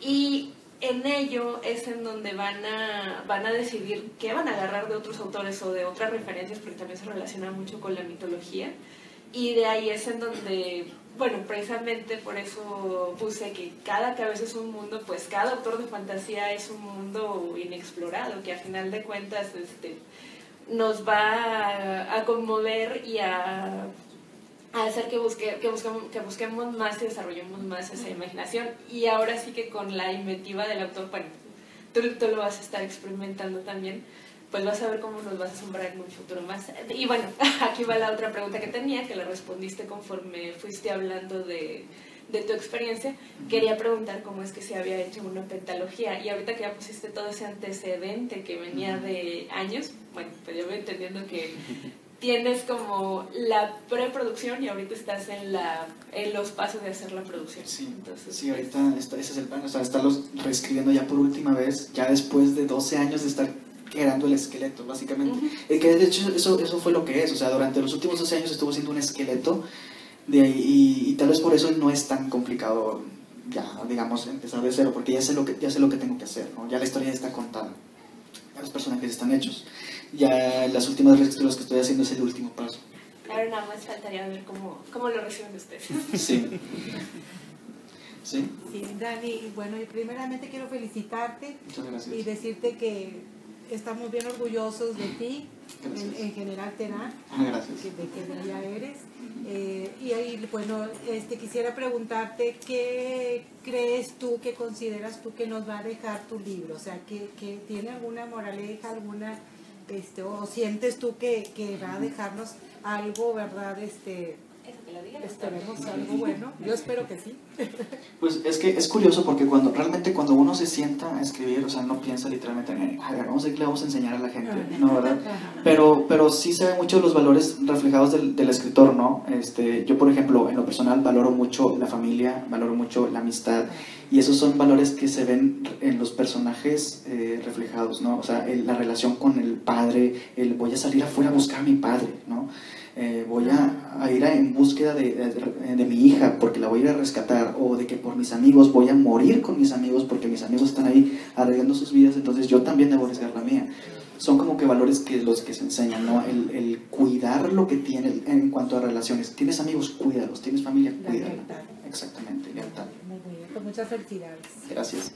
y en ello es en donde van a decidir qué van a agarrar de otros autores o de otras referencias, porque también se relaciona mucho con la mitología, y de ahí es en donde, bueno, precisamente por eso puse que cada cabeza es un mundo, pues cada autor de fantasía es un mundo inexplorado, que a final de cuentas nos va a conmover y a hacer que busquemos más y desarrollemos más esa imaginación. Y ahora sí que con la inventiva del autor, bueno, tú lo vas a estar experimentando también, pues vas a ver cómo nos vas a asombrar en un futuro más. Y bueno, aquí va la otra pregunta que tenía, que la respondiste conforme fuiste hablando de tu experiencia. Quería preguntar cómo es que se había hecho una pentalogía, y ahorita que ya pusiste todo ese antecedente que venía de años, bueno, pues yo voy entendiendo que tienes como la preproducción y ahorita estás en los pasos de hacer la producción. Sí, entonces, sí, ahorita ese es el plan, o sea, estarlos reescribiendo ya por última vez, ya después de 12 años de estar creando el esqueleto, básicamente. Que de hecho eso fue lo que es, o sea, durante los últimos 12 años estuvo siendo un esqueleto, y tal vez por eso no es tan complicado ya, digamos, empezar de cero, porque ya sé lo que tengo que hacer, ¿no? Ya la historia ya está contada, ya los personajes están hechos, ya las últimas reescrituras que estoy haciendo es el último paso. Ahora nada más faltaría ver cómo lo reciben ustedes. Sí. ¿Sí? Sí, Dani, bueno, y primeramente quiero felicitarte. Muchas gracias. Y decirte que estamos bien orgullosos de ti, en general Terán, gracias. de que ya eres. Y ahí, bueno, quisiera preguntarte qué crees tú, qué consideras tú que nos va a dejar tu libro, o sea, que tiene alguna moraleja, alguna, o sientes tú que va a dejarnos algo, ¿verdad? Esperemos algo bueno. Yo espero que sí. Pues es que es curioso porque realmente cuando uno se sienta a escribir, o sea, no piensa literalmente en, a ver, vamos a ver qué le vamos a enseñar a la gente, ¿no, verdad? Pero sí se ven mucho los valores reflejados del escritor, ¿no? Yo, por ejemplo, en lo personal valoro mucho la familia, valoro mucho la amistad, y esos son valores que se ven en los personajes reflejados, ¿no? O sea, la relación con el padre, voy a salir afuera a buscar a mi padre, ¿no? Voy a ir en búsqueda de mi hija porque la voy a ir a rescatar, o de que por mis amigos voy a morir con mis amigos porque mis amigos están ahí arriesgando sus vidas, entonces yo también debo arriesgar la mía. Son como que valores los que se enseñan, ¿no? El cuidar lo que tienes en cuanto a relaciones. Tienes amigos, cuídalos. Tienes familia, cuídala. Exactamente, lealtad. Muy bien, pues muchas felicidades. Gracias.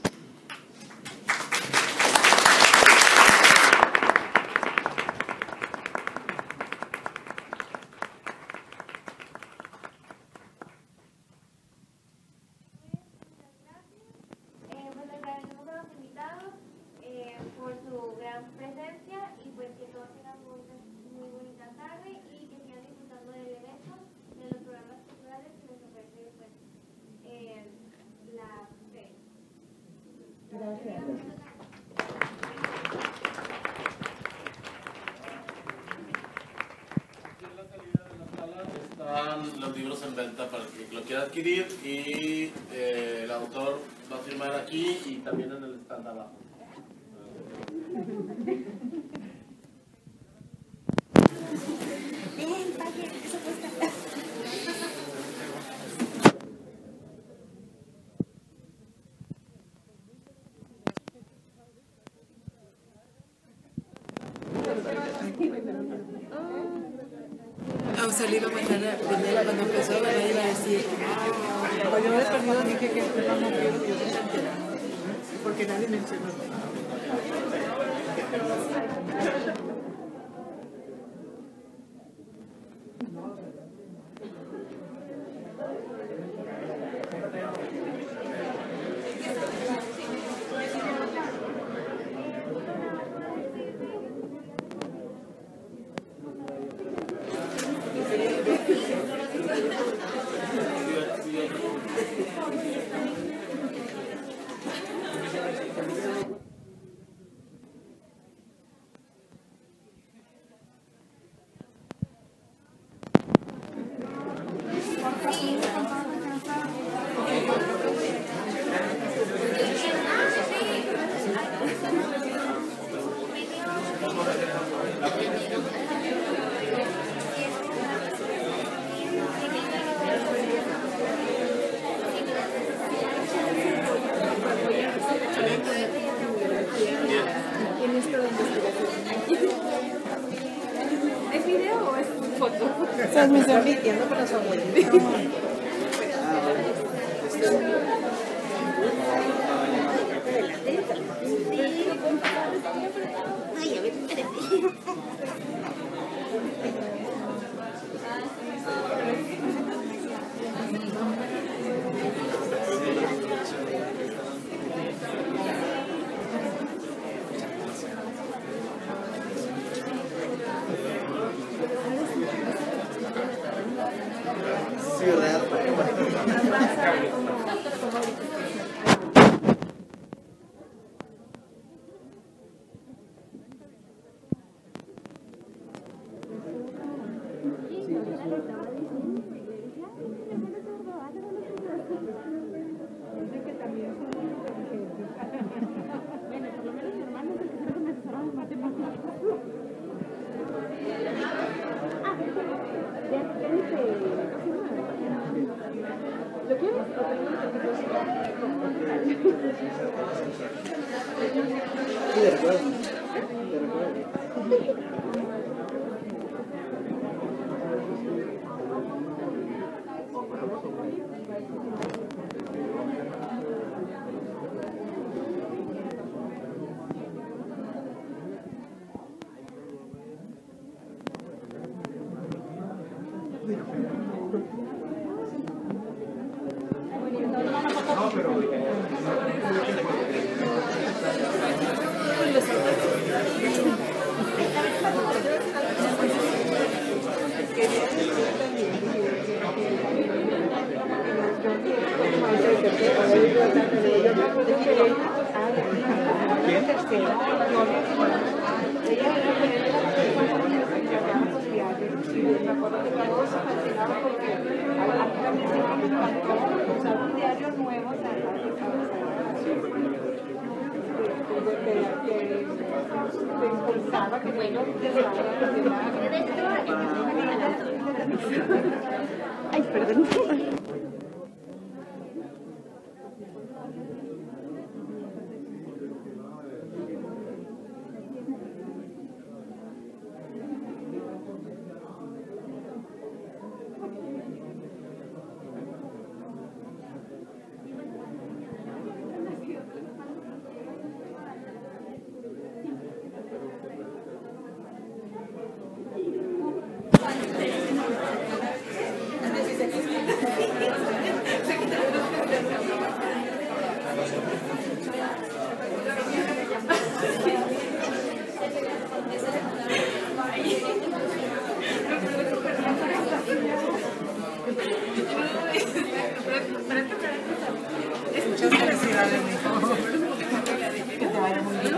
Por su gran presencia, y pues que todos tengan muy bonita tarde y que sigan disfrutando del evento, de los programas culturales que les ofrece pues la fe. Gracias. En la salida de la sala están los libros en venta para quien lo quiera adquirir, y el autor va a firmar aquí y también en el stand abajo. Al salir a mañana, primero cuando empezó, me iba a decir, cuando yo me he perdido dije que Esteban no quiero que yo se enterara, porque nadie mencionó. ¿Es video o es foto? O sea, me están mintiendo para su abuelita. Ay, a ver, espérate. Sí, ¿verdad? Sí, de recuerdo. De recuerdo. Ay, perdón. Muchas felicidades, mijo. Que te vaya muy bien.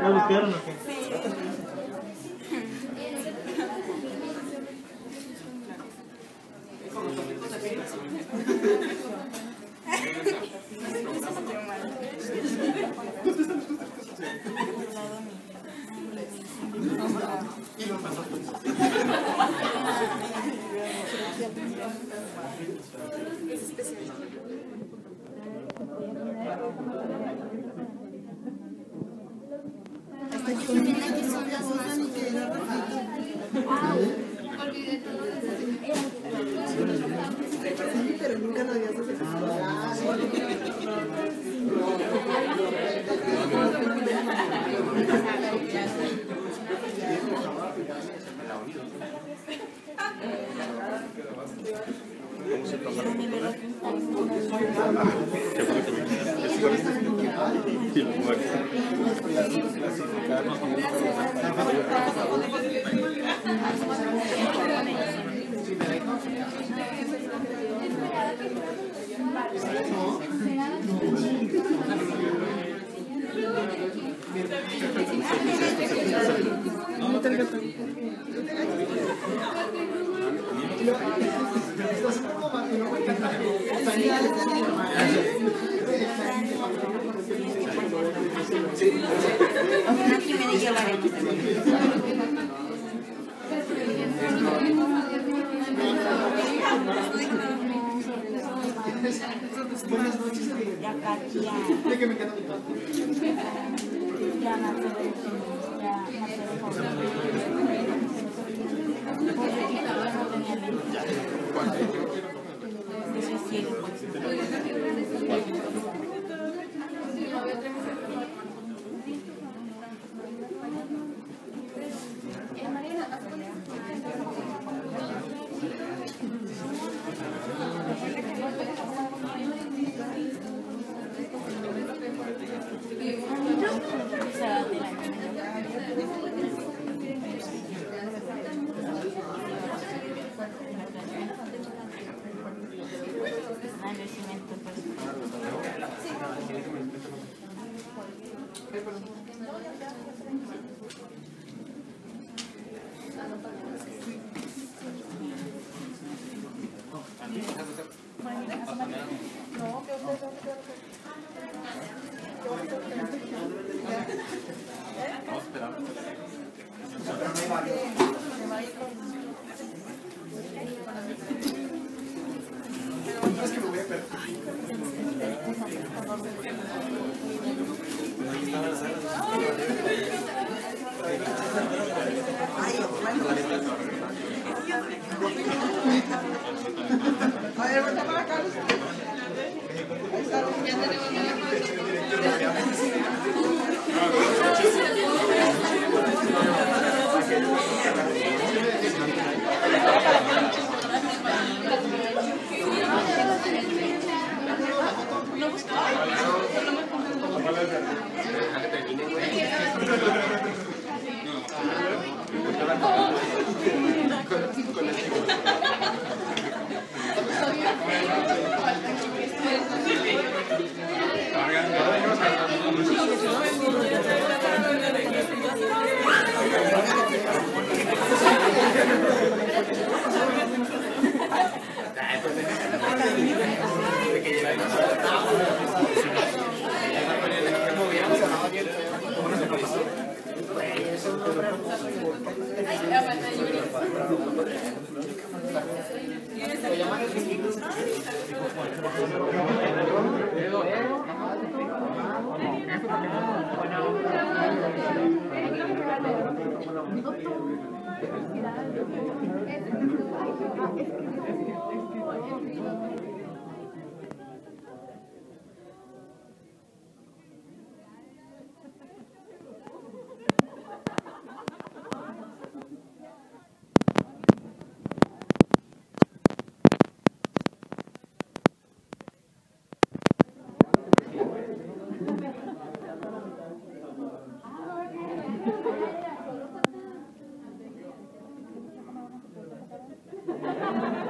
¿La buscaron o qué? Pero nunca lo habías Buenas noches. De que me quedo mi padre.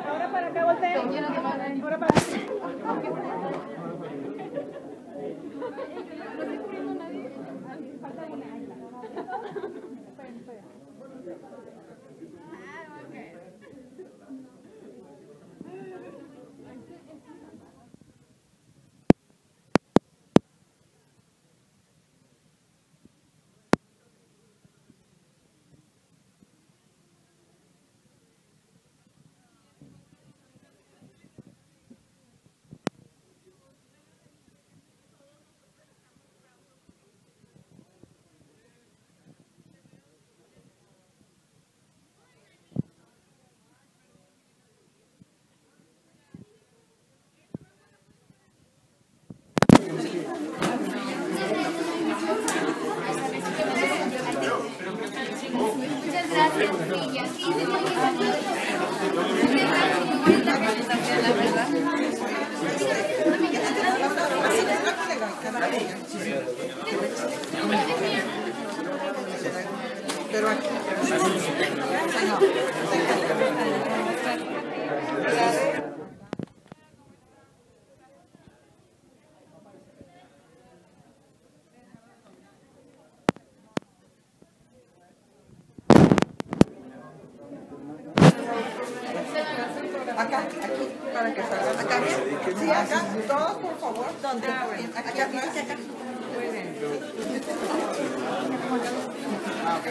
Ahora para acá, voltea. Ahora para acá. No estoy cubriendo a nadie. Falta una. Muchas gracias, niña. Sí, sí, muy Pero aquí. Acá, aquí, para que salgan. Acá, sí, acá, todos por favor. ¿Dónde? Aquí, acá. Muy bien. Ah, ok.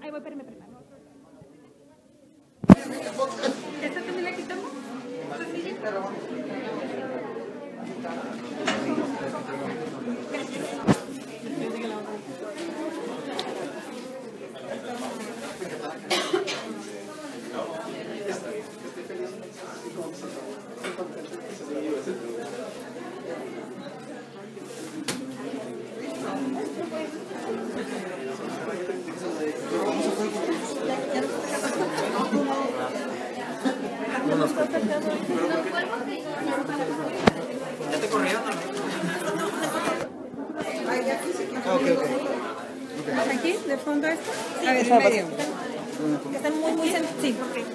Ahí voy, espérame. ¿Esta también la quitamos? ¿Esta sigue? ¿Ya te corrieron? Aquí, de fondo esto. A ver, en medio. Están muy, sí, porque